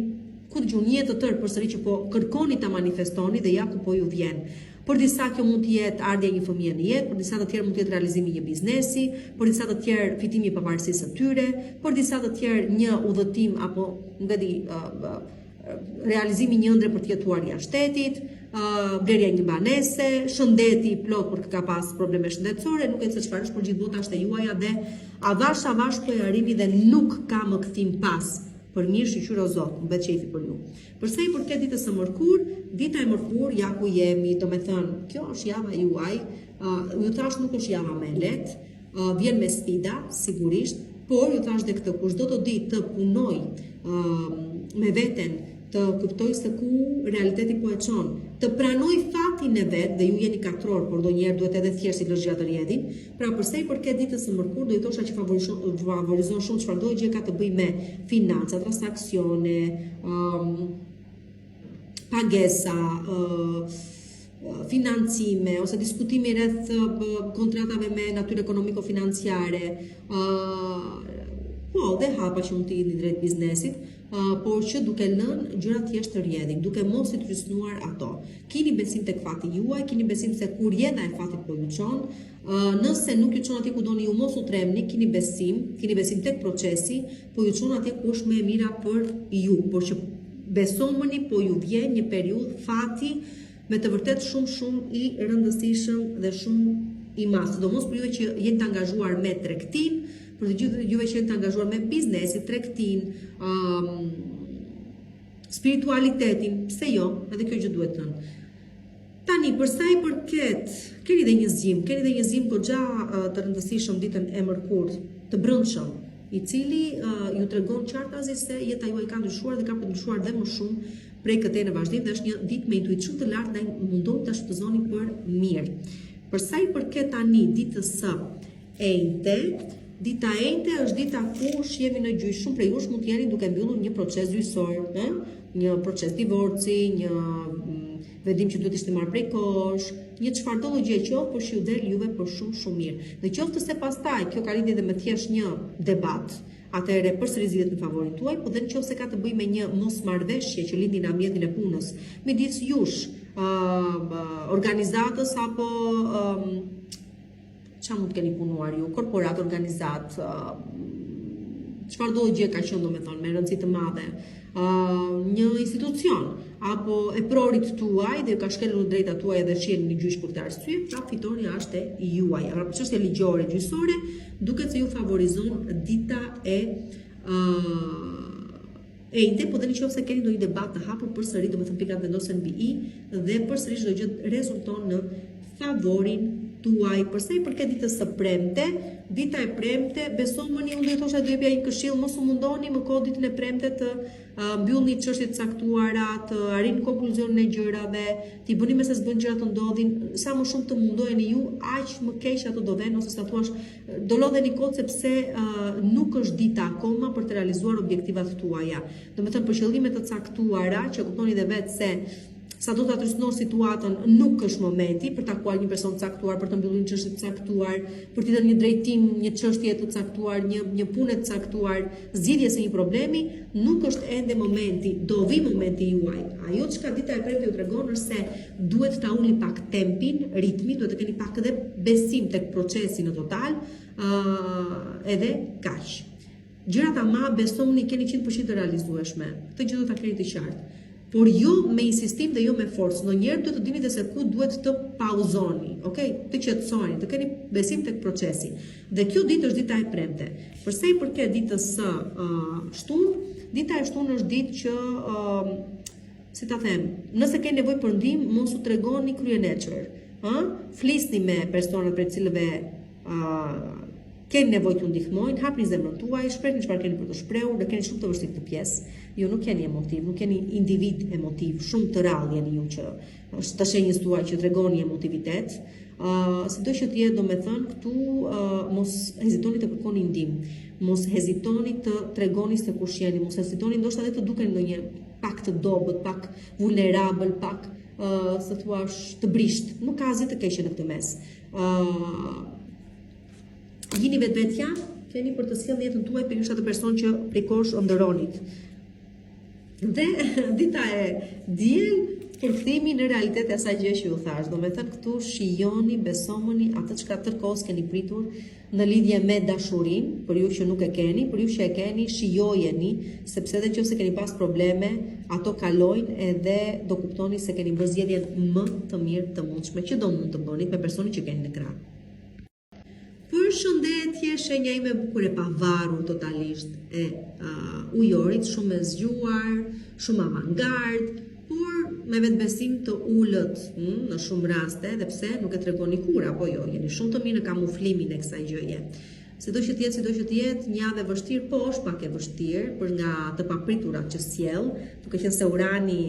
ku dëgjoni një jetë të tërë përsëri që po kërkoni ta manifestoni dhe ja ku po ju vjen. Për disa kjo mund të jetë ardhja një fëmije në jetë, për disa të tjerë mund të jetë realizimi një biznesi, për disa të tjerë fitimi i pavarësisë së tyre, për disa të tjerë një udhëtim apo realizimi një ëndre për të jetuar jashtë shtetit, blerja një banese, shëndeti plot për ka pas probleme shëndetësore, nuk e di se çfarë është, por gjithë bota është e juaja dhe avash po e arrini dhe nuk ka më kthim pas. Për mirë shiqyro Zot, mbet qefi për ju. Përsa i përket ditës së mërkur, dita e mërkur, ja ku jemi, do me thënë, kjo është java juaj, ju thash nuk është java me lehtë, vjen me sfida, sigurisht, por ju thash dhe këtë, kushdo të ditë të punoj me veten, të kuptoj se ku realiteti po e çon, të pranoj fatin e vet dhe ju jeni katror, por ndonjëherë duhet edhe thjesht si lëzhja të rjedhin. Pra përsa i përket ditës së mërkur, do i thosha që favorizon shumë çfarëdo gjë ka të bëjë me financa, transaksione, pagesa, financime ose diskutimi rreth kontratave me natyrë ekonomiko-financiare, po dhe hapa që mund të jeni drejt biznesit, por që duke lënë gjërat thjesht të rrjedhin, duke mos i trysnuar ato. Keni besim tek fati juaj, keni besim se kur jeta e fatit po ju çon, nëse nuk ju çon atje ku doni ju mos u tremni, keni besim tek procesi, po ju çon atje ku është më e mira për ju, por që besomëni po ju vjen një periudhë fati me të vërtet shumë i rëndësishëm dhe shumë i madh, sidomos për juve që jeni të angazhuar me tregtinë, për të gjithë juve që jeni të angazhuar me biznesin, tregtinë, spiritualitetin, pse jo, edhe kjo gjë duhet thënë. Tani, përsa i përket, keni dhe një zgjim goxha të rëndësishëm ditën e mërkurë, të brendshëm, i cili ju tregon qartazi se jeta juaj ka ndryshuar dhe ka ndryshuar dhe më shumë prej këtej në vazhdim dhe është një ditë me intuit shumë të lartë dhe mundohet ta shfrytëzoni për mirë. Përsa i përket tani ditës së enjte, dita e enjte është dita ku jemi në gjyq, shumë prej jush mund të jeni duke mbyllur një proces gjyqësor, një proces divorci, një vendim që duhet ishte marrë prej kohësh, një çfarëdo gjë qoftë, por që ju del juve për shumë mirë. Dhe qoftë se pastaj kjo ka lidhje edhe me thjesht një debat, atëherë përsëri zgjidhet në favorin tuaj, por dhe nëse ka të bëjë me një mosmarrëveshje që lindi në ambientin e punës, midis jush, organizatës apo qa mund të keni punuar ju, korporat, organizat, çfarëdo gjë ka qenë domethënë me rëndësi të madhe, një institucion apo e prorit tuaj dhe ka shkelur drejta tuaj dhe shiheni në gjyq për këtë arsye, pra fitoria është e juaj. Pra çështja ligjore, gjyqësore, duket se ju favorizon dita e enjte, po dhe nëse keni ndonjë debat të hapur përsëri, domethënë pikat vendosen mbi i dhe përsëri çdo gjë rezulton në favorin tuaj. Përsa i përket ditës së premte, dita e premte, besomëni, unë do të thosha do jepja një këshill, mos u mundoni më kohë ditën e premte të mbyllni çështje të caktuara, të arrini konkluzionin e gjërave, t'i bëni me se s'bën gjëra të ndodhin, sa më shumë të mundoheni ju, aq më keq ato do vjen, ose sa thuash, do lodheni kot sepse nuk është dita akoma për të realizuar objektivat tuaja. Domethënë për qëllime të caktuara, që kuptoni dhe vetë se sa do të trysnosh situatën, nuk është momenti për ta kuar një person të caktuar, për të mbyllur një çështje të caktuar, për t'i dhënë një drejtim, një çështje të caktuar, një punë të caktuar, zgjidhje së një problemi, nuk është ende momenti, do vi momenti juaj. Ajo çka dita e premte ju tregon është se duhet ta ulni pak tempin, ritmin, duhet të keni pak edhe besim tek procesi në total, edhe kaq. Gjërat ama besoni keni 100% të realizueshme. Këtë gjë do ta keni të qartë. Por jo me insistim dhe jo me forcë. Ndonjëherë duhet të dini dhe se ku duhet të pauzoni, okay? Të qetësoni, të keni besim tek procesi. Dhe kjo ditë është dita e premte. Përsa i përket ditës së shtunë, dita e shtunë është ditë që si ta them, nëse keni nevojë për ndihmë, mos u tregoni kryeneçur, flisni me personat për cilëve keni nevojë t'ju ndihmojnë, hapni zemrën tuaj, shprehni çfarë keni për të shprehur, do keni shumë të vështirë këtë pjesë. Ju nuk keni emotiv, nuk keni individ emotiv, shumë të rrallë jeni ju që është të shenjës tuaj që tregoni emotivitet. Sido që të jetë, domethënë, këtu mos hezitoni të kërkoni ndihmë, mos hezitoni të tregoni se kush jeni, mos hezitoni ndoshta edhe të dukeni ndonjëherë pak të dobët, pak vulnerabël, pak se thuash të brisht. Nuk ka asgjë të keqe në këtë mes. Jini vetvetja, keni për të sjellë jetën tuaj për atë person që prikosh ndëronit. Dhe dita e diel, përkthimi në realitet e asaj gjë që ju thash. Domethënë këtu shijoni, besomoni atë çka tërkohës keni pritur në lidhje me dashurinë, për ju që nuk e keni, për ju që e keni, shijojeni, sepse edhe nëse keni pas probleme, ato kalojnë edhe do kuptoni se keni bërë zgjedhjen më të mirë të mundshme që do mund të bëni me personin që keni në krah. Përshëndetje, shenja ime bukur e pavarur totalisht e ujorit, shumë e zgjuar, shumë avantgard, por me vetbesim të ullët në shumë raste, dhe pse nuk e tregoni kur, apo jo, jeni shumë të mirë në kamuflimin e kësaj gjëje. Sido që të jetë, një javë e vështirë, po është pak e vështirë për nga të papriturat që sjell, duke qenë se Urani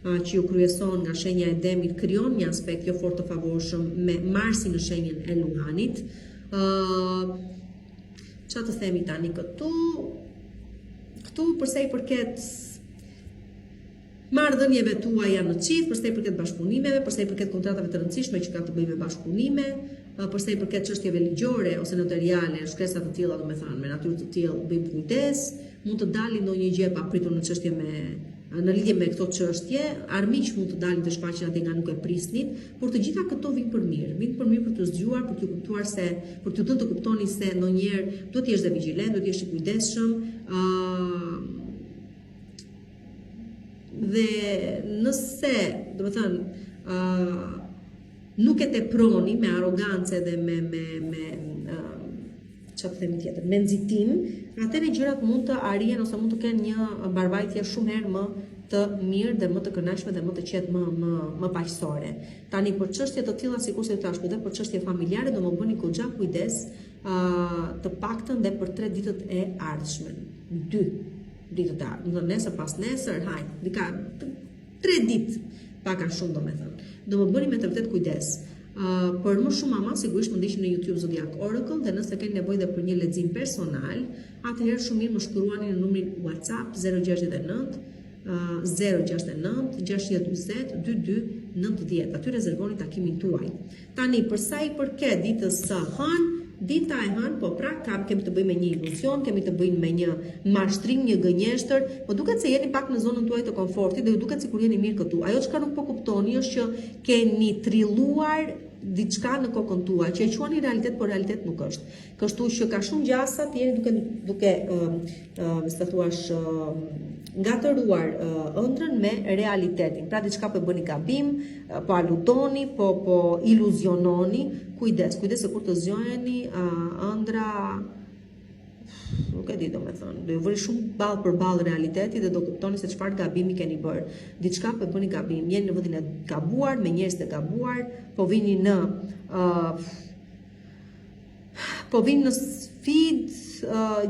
që ju kryeson nga shenja e Demit krijon një aspekt jo fort të favorshëm me Marsin në shenjën e Luanit. Qa të themi tani këtu përsa i përket marrëdhënieve tuaja janë në qift, përsa i përket bashkëpunimeve, përsa i përket kontratave të rëndësishme që ka të bëjë me bashkëpunime, përsa i përket çështjeve ligjore ose notariale, shkresa të tilla, domethënë me natyrë të tillë, bëjmë kujdes, mund të dalë ndonjë gjë pa pritur në çështje në lidhje me këto çështje, armiq mund të dalin të shfaqen atë nga nuk e prisnit, por të gjitha këto vinë për mirë për të zgjuar, për t'ju kuptuar se, për t'ju dhënë të kuptoni se ndonjëherë duhet të jesh dhe vigjilent, duhet të jesh i kujdesshëm, dhe nëse, domethënë, nuk e teproni me arrogancë dhe çfarë themi tjetër, me nxitim, atëherë gjërat mund të arrihen ose mund të kenë një mbarvajtje shumë herë më të mirë dhe më të kënaqshme dhe më të qetë më paqësore. Tani për çështje të tilla sikurse ju thash, edhe për çështje familjare do më bëni goxha kujdes, të paktën dhe për 3 ditët e ardhshme. 2 ditët e ardhshme, nesër pas nesër, dika 3 ditë, pak a shumë domethënë. Do më bëni me të vërtet kujdes. Për më shumë ama, sigurisht më ndiqni në YouTube Zodiac Oracle, dhe nëse keni nevojë dhe për një lexim personal, atëherë shumë mirë më shkruani në numrin WhatsApp 069 069 620 2290. Aty rezervoni takimin tuaj. Tani për sa i përket ditës së hënë, dita e hënë, po pra kemi të bëjmë me një iluzion, kemi të bëjmë me një mashtrim, një gënjeshtër, po duket se jeni pak në zonën tuaj të komfortit dhe ju duket sikur jeni mirë këtu. Ajo çka nuk po kuptoni është që keni trilluar diçka në kokën tuaj, që e quani realitet, por realitet nuk është. Kështu që ka shumë gjasa të jeni duke sa thuash ngatëruar ëndrrën me realitetin. Pra diçka po bëni gabim, po aludoni, po iluziononi. Kujdes se kur të zgjojeni ëndra, nuk e di domethënë, do ju vëri shumë ballë për ballë realiteti dhe do kuptoni se çfarë gabimi keni bërë. Diçka po bëni gabim, jeni në vendin e gabuar, me njerëz të gabuar, po vini në sfidë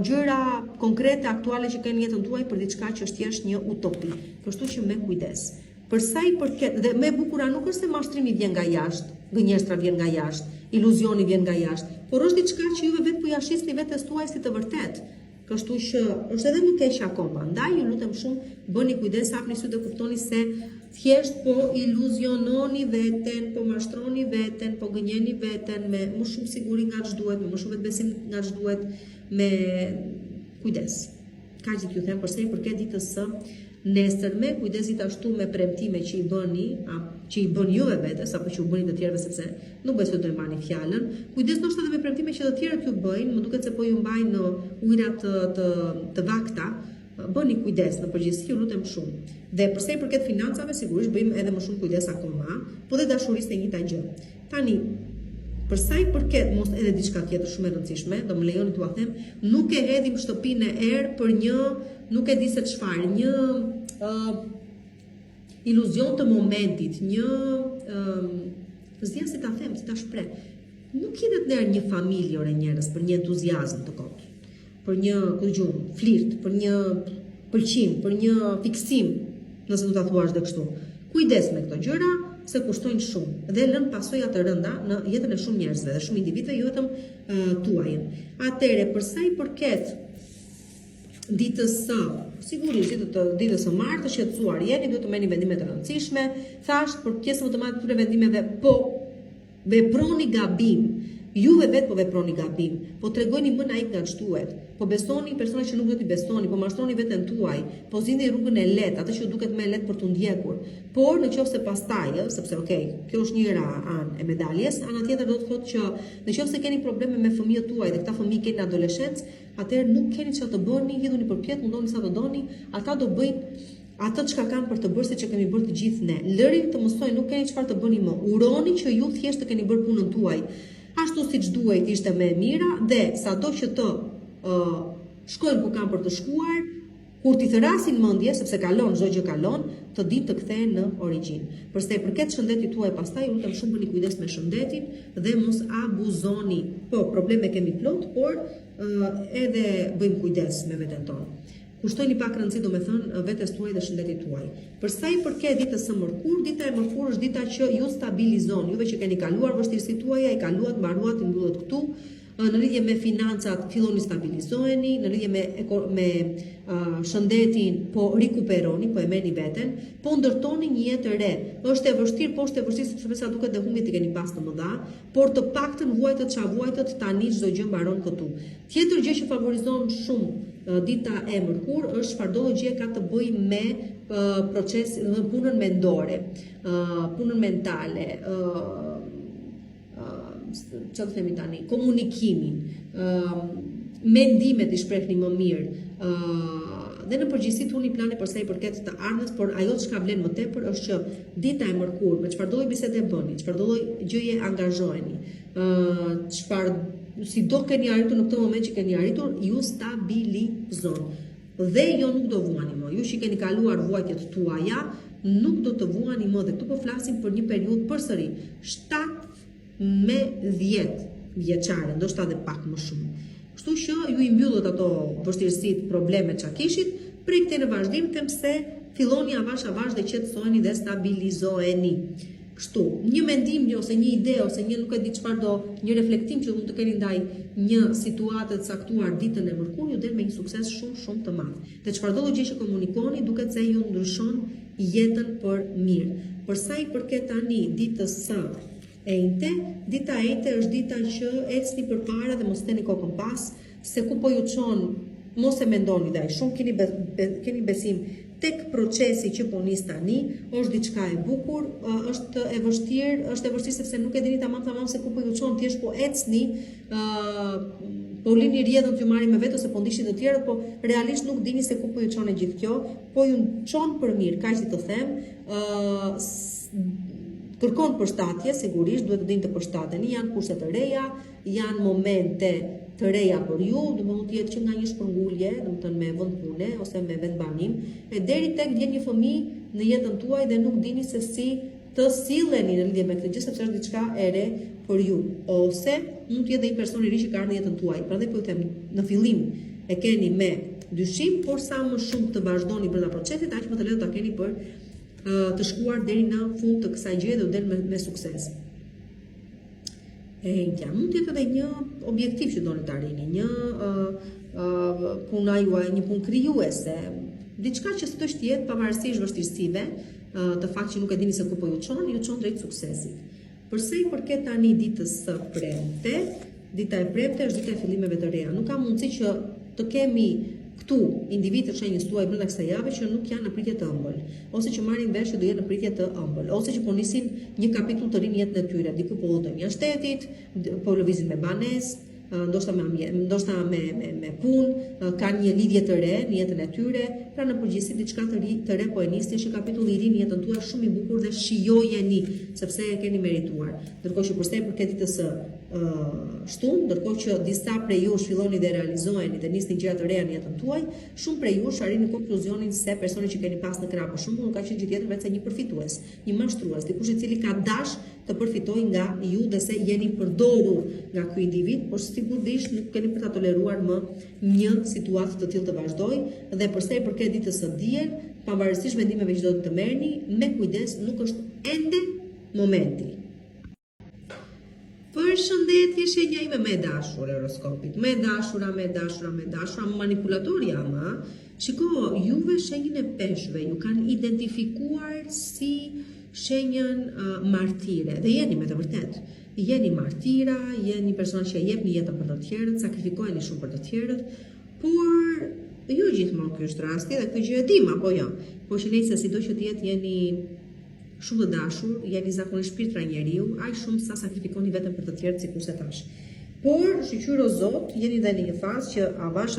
gjëra konkrete aktuale që keni jetën tuaj për diçka që është thjesht një utopi. Kështu që me kujdes. Për sa i përket, dhe me bukura nuk është se mashtrimi vjen nga jashtë, gënjeshtra vjen nga jashtë, iluzioni vjen nga jashtë, por është diçka që juve vetë po ja shisni vetes tuaj si të vërtet. Kështu që është edhe më keq akoma. Ndaj ju lutem shumë, bëni kujdes, hapni sy dhe kuptoni se thjesht po iluziononi veten, po mashtroni veten, po gënjeni veten me më shumë siguri nga ç'duhet, me më shumë vetbesim nga ç'duhet, me kujdes. Kaq që ju them përse i përket ditës së nesërme, kujdesit ashtu me premtime që i bën juve vetes apo që u bëni të tjerëve, sepse nuk bëhet se do të marrni fjalën. Kujdes ndoshta edhe me premtime që të tjerët ju bëjnë, më duket se po ju mbajnë në ujëra të vakta. Bëni kujdes në përgjithësi, ju lutem shumë. Dhe përsa i përket financave, sigurisht bëjmë edhe më shumë kujdes akoma, po dhe dashurisë e njëjta gjë. Tani, përsa i përket mos edhe diçka tjetër shumë e rëndësishme, do më lejoni t'ua them, nuk e hedhim shtëpinë e erë për një, nuk e di se çfarë, iluzion të momentit, një s'dia si ta them, si ta shpreh. Nuk jetet ndër një familje ore njerëz për një entuziazëm të kot, për një flirt, për një pëlqim, për një fiksim, nëse do ta thuash dhe kështu. Kujdes me këto gjëra, se kushtojnë shumë dhe lën pasoja të rënda në jetën e shumë njerëzve dhe shumë individëve, jo vetëm tuajin. Atëre, për sa i përket ditës së, sigurisht ditës së martë, të shqetësuar jeni, duhet të merrni vendime të rëndësishme. Thash për pjesën më të madhe të këtyre vendimeve, po veproni gabim. Juve vetë po veproni gabim, po tregoni më naik nga ç'duhet, po besoni persona që nuk duhet i besoni, po mashtroni veten tuaj, po zgjidhni rrugën e lehtë, atë që duket më e lehtë për t'u ndjekur. Por nëse pastaj, sepse kjo është njëra anë e medaljes, ana tjetër do të thotë që nëse keni probleme me fëmijët tuaj dhe këta fëmijë keni në adoleshencë, atëherë nuk keni çfarë të bëni, hidhuni përpjet, mundoni sa të doni, ata do bëjnë atë çka kanë për të bërë siç e kemi bërë të gjithë ne. Lërin të mësojnë, nuk keni çfarë të bëni më. Uroni që ju thjesht të keni bërë punën tuaj ashtu siç duhet, ishte më e mira dhe sado që të shkojnë ku kanë për të shkuar, kur t'i thërasin mendje, sepse kalon, çdo gjë kalon, të ditë të kthehen në origjinë. Përsa i përket shëndetit tuaj pastaj, lutem shumë bëni kujdes me shëndetin dhe mos abuzoni. Po, probleme kemi plot, por edhe bëjmë kujdes me veten tonë. Kushtojni pak rëndësi, do me thënë, vetes tuaj dhe shëndetit tuaj. Për sa i përket ditës së mërkurë, dita e mërkurë është dita që ju stabilizon, juve që keni kaluar vështirësitë tuaja, i kaluat, mbaruat, i mbullet këtu, në lidhje me financat filloni stabilizoheni, në lidhje me shëndetin po rikuperoni, po e merrni veten, po ndërtoni një jetë e re. Është e vështirë, po është e vështirë sepse sa duket dhe humbjet i keni pas të mëdha, por të paktën vuajtët ç'a vuajtët tani çdo gjë mbaron këtu. Tjetër gjë që favorizon shumë dita e mërkurë është çfarë do gjë ka të bëjë me procesin dhe punën mendore, punën mentale, që të themi tani, komunikimin, mendimet i shprehni më mirë, dhe në përgjithësi tuni plane për sa i përket të ardhmes, por ajo çka vlen më tepër është që dita e mërkurë, me çfarëdo lloj bisede bëni, çfarëdo lloj gjëje angazhoheni, si do keni arritur në këtë moment që keni arritur, ju stabilizon. Dhe jo nuk do vuani më. Ju që keni kaluar vuajtjet tuaja, nuk do të vuani më. Dhe këtu po flasim për një periudhë përsëri 7-10 vjeçare, ndoshta edhe pak më shumë. Kështu që ju i mbyllët ato vështirësitë, problemet që kishit, prej këtej në vazhdim them se filloni avash dhe qetësoheni dhe stabilizoheni. Kështu, një mendim ose një ide ose një nuk e di çfarë një reflektim që mund të keni ndaj një situate të caktuar ditën e mërkurë, ju del me një sukses shumë të madh. Dhe çfarëdo gjë që komunikoni duket se ju ndryshon jetën për mirë. Për sa i përket tani ditës së enjte, dita e enjte është dita që ecni përpara dhe mos teni kokën pas, se ku po ju çon, mos e mendoni ndaj shumë, keni besim tek procesi që po nis tani, është diçka e bukur, është e vështirë sepse nuk e dini tamam se ku po ju çon, thjesht po ecni, po lini rrjedhën t'ju marrin me vetë ose po ndiqni të tjerët, po realisht nuk dini se ku po ju çon e gjithë kjo, po ju çon për mirë, kaq që të them. Kërkon përshtatje, sigurisht, duhet të dini të përshtateni, janë kurse të reja, janë momente të reja për ju, do mund të jetë që nga një shpërngulje, do të thënë me vend pune ose me vend banim, e deri tek vjen një fëmijë në jetën tuaj dhe nuk dini se si të silleni në lidhje me këtë gjë, sepse është diçka e re për ju, ose mund të jetë një person i ri që ka ardhur në jetën tuaj. Prandaj po ju them, në fillim e keni me dyshim, por sa më shumë të vazhdoni brenda procesit, aq më të lehtë ta keni për të shkuar deri në fund të kësaj gjëje dhe u del me sukses. Mund të jetë edhe një objektiv që doni të arrini, një puna juaj, një punë krijuese, diçka që s'do të jetë pavarësisht vështirësive, të fakt që nuk e dini se ku po ju çon drejt suksesit. Përsa i përket tani ditës së premte, dita e premte është dita e fillimeve të reja. Nuk ka mundësi që të kemi këtu individë të shenjës tuaj brenda kësaj jave që nuk janë në pritje të ëmbël, ose që marrin vesh që do jenë në pritje të ëmbël, ose që po nisin një kapitull të ri në jetën e tyre, diku po udhëtojnë jashtë shtetit, po lëvizin me banesë, ndoshta me punë, kanë një lidhje të re në jetën e tyre, pra në përgjithësi diçka të re po e nisni, është një kapitull i ri në jetën tuaj shumë i bukur dhe shijojeni sepse e keni merituar. Ndërkohë që përsa i përket ditës së shtunë, ndërkohë që disa prej jush filloni dhe realizoheni dhe nisni gjëra të reja në jetën tuaj, shumë prej jush arrini konkluzionin se personi që keni pas në krah për shembull ka qenë gjithjetër vetë një përfitues, një mashtrues, dikush i cili ka dash të përfitojë nga ju dhe se jeni përdorur nga ky individ, por sigurisht nuk keni për ta toleruar më një situatë të tillë të vazhdojë dhe përsa i përket ditës së diel, pavarësisht vendimeve që do të merrni, me kujdes, nuk është ende momenti. Përshëndetje, shenja ime me dashur horoskopit, me dashura, manipulator jam, shiko, juve shenjën e peshëve ju kanë identifikuar si shenjën martire, dhe jeni me të vërtet. Jeni martira, jeni person që jepni jetën për të tjerët, sakrifikoheni shumë për të tjerët, por jo gjithmonë ky është rasti dhe këtë gjë e dim apo jo. Por që nëse sido që të jetë jeni shumë të dashur, jeni zakonisht shpirtra njeriu, aq shumë sa sakrifikoni veten për të tjerët, sikur se thash. Por shqyr o Zot, jeni dhe në një fazë që avash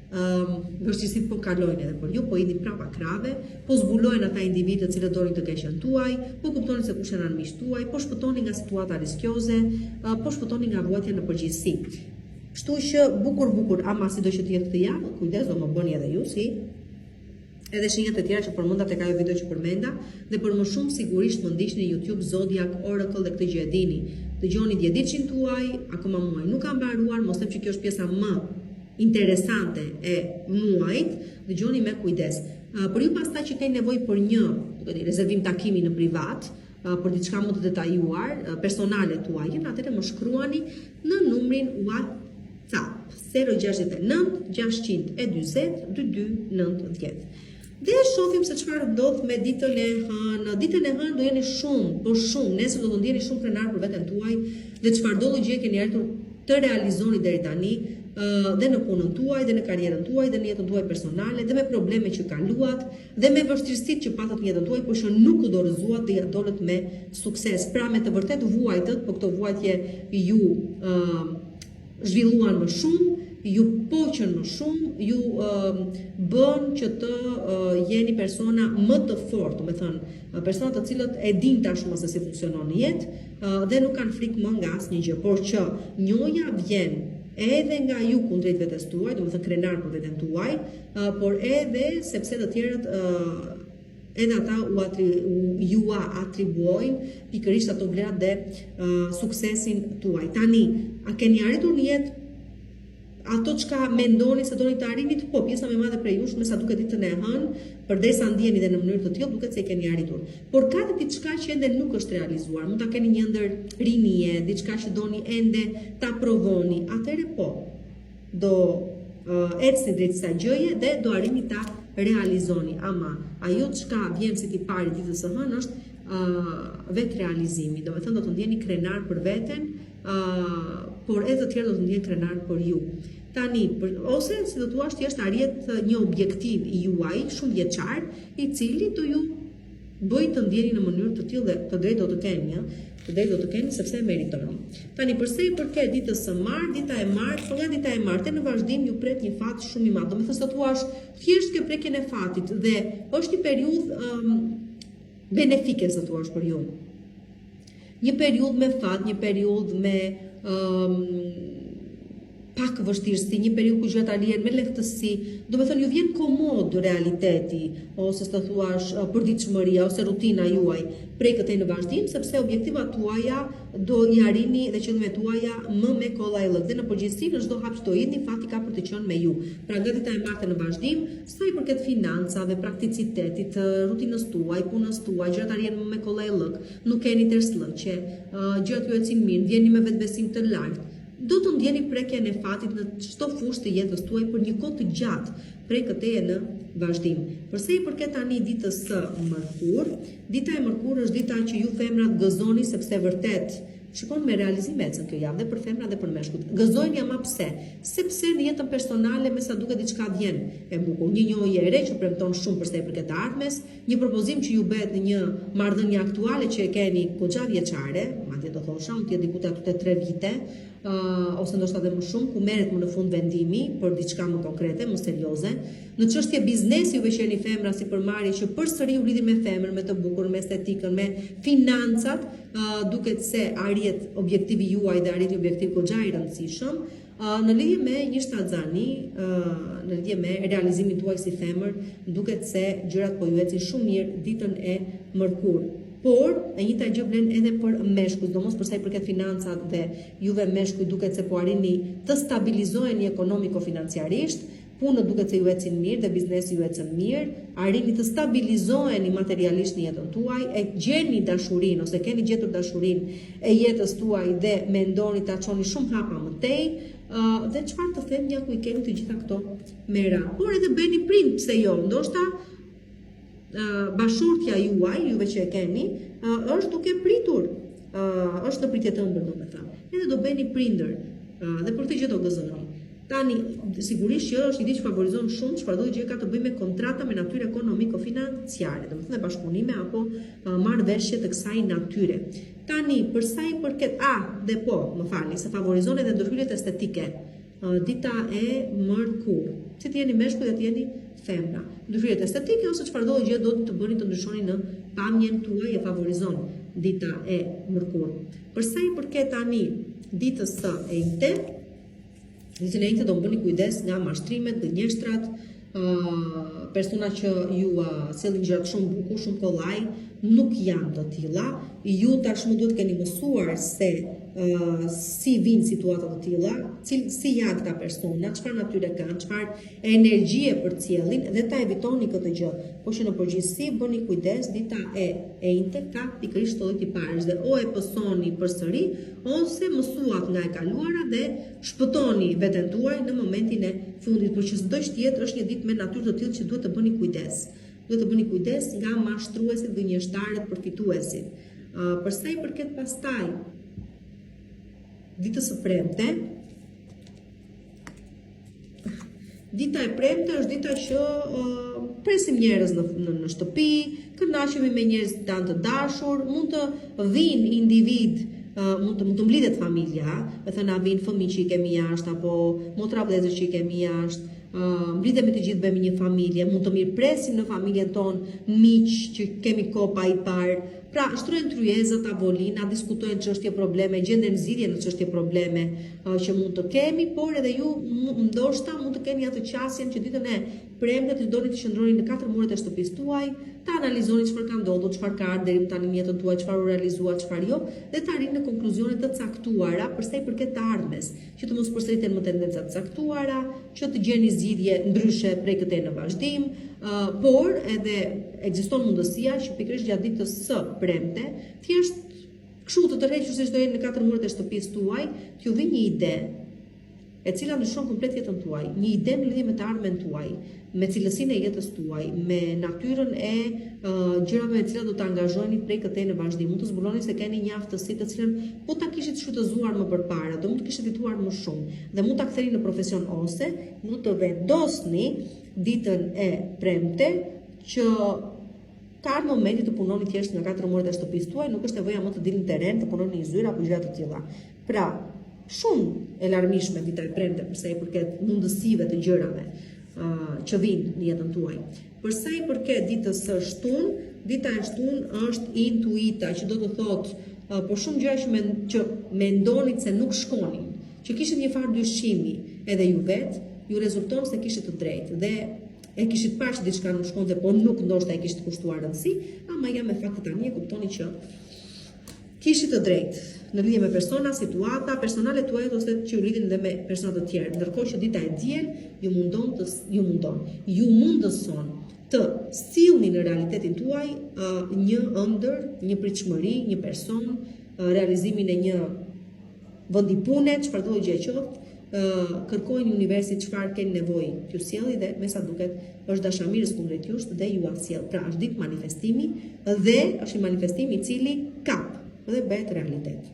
vështirësit po kalojnë edhe për ju, po jeni prapa krave, po zbulojnë ata individë të cilët dorin të keqen tuaj, po kuptoni se kush janë miqtë tuaj, po shpëtoni nga situata riskioze, po shpëtoni nga vuajtja në përgjithësi. Kështu që bukur, ama sido që të jetë këtë javë, kujdes do më bëni edhe ju si edhe shenjat e tjera që përmendat tek ajo video që përmenda, dhe për më shumë sigurisht më ndiqni në YouTube Zodiac Oracle dhe këtë gjë e dini. Dëgjoni djediçin tuaj, akoma muaj nuk ka mbaruar, mos them që kjo është pjesa më interesante e muajit, dëgjoni me kujdes. Por ju pastaj që keni nevojë për një rezervim takimi në privat, për diçka më të detajuar, personale tuaj, atëherë më shkruani në numrin WhatsApp 069 640 2290. Dhe shohim se çfarë ndodh me ditën e hënë. Ditën e hënë do jeni shumë, nesër do të ndjeni shumë krenar për veten tuaj dhe çfarë do gjë keni arritur të realizoni deri tani, dhe në punën tuaj, dhe në karrierën tuaj, dhe në jetën tuaj personale, dhe me probleme që kaluat, dhe me vështirësitë që patët në jetën tuaj, por që nuk u dorëzuat dhe ja dolët me sukses. Pra me të vërtet vuajtët, por këto vuajtje ju zhvilluan më shumë, ju poqën më shumë, ju bën që të jeni persona më të fortë, me thënë, persona të cilët e din tashmë se si funksionon në jetë dhe nuk kanë frikë më nga asnjë gjë, por që njoja vjen edhe nga ju kundrejt vetes tuaj, do të thënë krenar për veten tuaj, por edhe sepse të tjerët edhe ata ju atribuojnë pikërisht ato vlerat dhe suksesin tuaj. Tani, a keni arritur në jetë ato çka mendoni se doni të arrinit? Po, pjesa më e madhe prej jush, me sa duket ditën e hënë, përdesa ndjeni dhe në mënyrë të tillë, duket se e keni arritur. Por ka diçka që ende nuk është realizuar. Mund ta keni një ndër rinie, diçka që doni ende ta provoni. Atëherë po, do ecni drejt kësaj gjëje dhe do arrini ta realizoni. Ama ajo çka vjen si tipari ditës së hënë është vetë realizimi. Do të thënë do të ndjeni krenar për veten, por edhe të tjerë do të ndjenë krenar për ju. Tani, ose si do thua thjesht arrihet një objektiv i juaj shumë vjeçar, i cili do ju bëj të ndjeni në mënyrë të tillë dhe të drejtë do të keni, sepse e meritoni. Tani, përse i përket ditës së martë, dita e martë, po nga dita e martë në vazhdim ju pret një fat shumë i madh. Do të thosë thuash thjesht ke prekjen e fatit dhe është një periudhë benefike sa thuash për ju. Një periudhë me fat, një periudhë me pak vështirësi, një periudhë ku gjërat arrin me lehtësi, do të thënë ju vjen komod realiteti, ose të thuash përditshmëria ose rutina juaj prej këtej në vazhdim, sepse objektivat tuaja do i arrini dhe qëllimet tuaja më me kollaj. Dhe në përgjithësi në çdo hap që do jeni, fati ka për të qenë me ju. Pra nga dita e martë në vazhdim, sa i përket financave, prakticitetit, rutinës tuaj, punës tuaj, gjërat arrin më me kollaj, nuk keni tërslëqe, gjërat ju ecin mirë, vjeni me vetbesim të lartë. Do të ndjeni prekjen e fatit në çdo fushë të jetës tuaj për një kohë të gjatë, prej këteje në vazhdim. Përse i përket tani ditës së mërkur, dita e mërkur është dita që ju femrat gëzoni sepse vërtet shikon me realizim ecën kjo javë dhe për femrat dhe për meshkujt. Gëzojnë ama pse? Sepse në jetën personale me sa duket diçka vjen e bukur, një njohje e re që premton shumë përse i përket të ardhmes, një propozim që ju bëhet në një marrëdhënie aktuale që e keni goxha vjeçare, madje do thosha, mund të jetë diku te 3 vite, ose ndoshta edhe më shumë, ku merret më në fund vendimi për diçka më konkrete, më serioze. Në çështje biznesi juve që jeni femra si përmarrje që përsëri u lidhin me femrën, me të bukur, me estetikën, me financat, duket se arrit objektivi juaj dhe arrit një objektiv goxha i rëndësishëm. Në lidhje me një shtatzani, në lidhje me realizimin tuaj si femër, duket se gjërat po ju ecin shumë mirë ditën e mërkurë. Por, e njëjta gjë vlen edhe për meshkujt, domos për sa i përket financat dhe juve meshkujt duket se po arrini të stabilizoheni ekonomiko-financiarisht, punët duket se ju ecin mirë dhe biznesi ju ecën mirë, arrini të stabilizoheni materialisht në jetën tuaj, e gjeni dashurinë ose keni gjetur dashurinë e jetës tuaj dhe mendoni ta çoni shumë hapa më tej, dhe çfarë të them ja ku i keni të gjitha këto mera. Por edhe bëni prind, pse jo, ndoshta bashortja juaj, juve që e keni, është duke pritur, është në pritje të ëmbël, domethënë. Edhe do bëni prindër, dhe për këtë gjë do gëzoni. Tani, sigurisht që është një ditë që favorizon shumë çfarëdo gjë ka të bëjë me kontrata me natyrë ekonomiko-financiare, domethënë bashkëpunime apo marrëveshje të kësaj natyre. Tani, për sa i përket dhe po, më falni, se favorizon edhe ndërhyrjet estetike. Dita e mërkurë. Si të jeni meshkuj dhe të jeni femra. Ndërhyrjet estetike ose çfarëdo gjë do të bëni të ndryshoni në pamjen tuaj e favorizon dita e mërkurë. Për sa i përket tani ditës së enjte, ditën e enjte do bëni kujdes nga mashtrimet, gënjeshtrat, persona që ju sjellin gjëra shumë bukur, shumë kollaj, nuk janë të tilla. Ju tashmë duhet keni mësuar se si vinë situata të tilla, si janë këta persona, çfarë natyre kanë, çfarë energjie përcjellin dhe ta evitoni këtë gjë. Po që në përgjithësi bëni kujdes, dita e enjte ka pikërisht këto tiparësh dhe o e pësoni përsëri ose mësuat nga e kaluara dhe shpëtoni veten tuaj në momentin e fundit, por që çdo tjetër është një ditë me natyrë të tillë që duhet të bëni kujdes. Duhet të bëni kujdes nga mashtruesit, gënjeshtarët, përfituesit. Për sa i përket pastaj ditës së premte, dita e premte është dita që presim njerëz në shtëpi, kënaqemi me njerëz tan të dashur, mund të vinë individ, mund të mblidhet familja, me thënë na vinë fëmijë që i kemi jashtë apo motra vëllezër që i kemi jashtë, mblidhemi të gjithë bëhemi një familje, mund të mirëpresim në familjen tonë miq që kemi kohë pa i parë. Pra, shtrohen tryeza, tavolina, diskutojnë çështje probleme, gjenden zgjidhje në çështje probleme që mund të kemi, por edhe ju ndoshta mund të keni atë qasjen që ditën e premte të doni të qëndroni në 4 muret e shtëpisë tuaj, ta analizoni çfarë ka ndodhur, çfarë ka ardhur deri më tani në jetën tuaj, çfarë u realizua, çfarë jo, dhe të arrini në konkluzione të caktuara për sa i përket të ardhmes, që të mos përsëriten më tendenca të caktuara, që të gjeni zgjidhje ndryshe prej këtej në vazhdim, por edhe ekziston mundësia që pikërisht gjatë ditës së premte, thjesht kështu të tërhequr siç do jeni në 4 muret e shtëpisë tuaj, t'ju vijë një ide e cila ndryshon komplet jetën tuaj, një ide në lidhje me të ardhmen tuaj, me cilësinë e jetës tuaj, me natyrën e gjërave me të cilat do të angazhoheni prej këtej në vazhdim. Mund të zbuloni se keni një aftësi të cilën po ta kishit shfrytëzuar më përpara, do mund të kishit fituar më shumë dhe mund ta ktheni në profesion ose mund të vendosni ditën e premte që ka ardhur momenti të punoni thjesht nga 4 muret e shtëpisë tuaj, nuk është nevoja më të dilni në terren, të punoni në zyrë apo gjëra të tilla. Pra, shumë e larmishme dita e premte për sa i përket mundësive të gjërave që vinë në jetën tuaj. Për sa i përket ditës së shtunë, dita e shtunë është intuita, që do të thotë por shumë gjëra që mendonit se nuk shkonin, që kishit një farë dyshimi edhe ju vetë, ju rezulton se kishit të drejtë dhe e kishit parë që diçka nuk shkonte, por nuk ndoshta e kishit kushtuar rëndësi, ama ja me faktet tani e kuptoni që kishit të drejtë në lidhje me persona, situata, personale tuaja ose që ju lidhin dhe me persona të tjerë. Ndërkohë që dita e diel ju mundëson të sillni në realitetin tuaj një ëndër, një pritshmëri, një person, realizimin e një vendi pune, çfarëdo gjë qoftë, kërkojnë universit çfarë keni nevojë t'ju sjelli dhe me sa duket është dashamirës kundrejt jush dhe ju sjell. Pra është ditë manifestimi dhe është një manifestim i cili kap dhe bëhet realitet.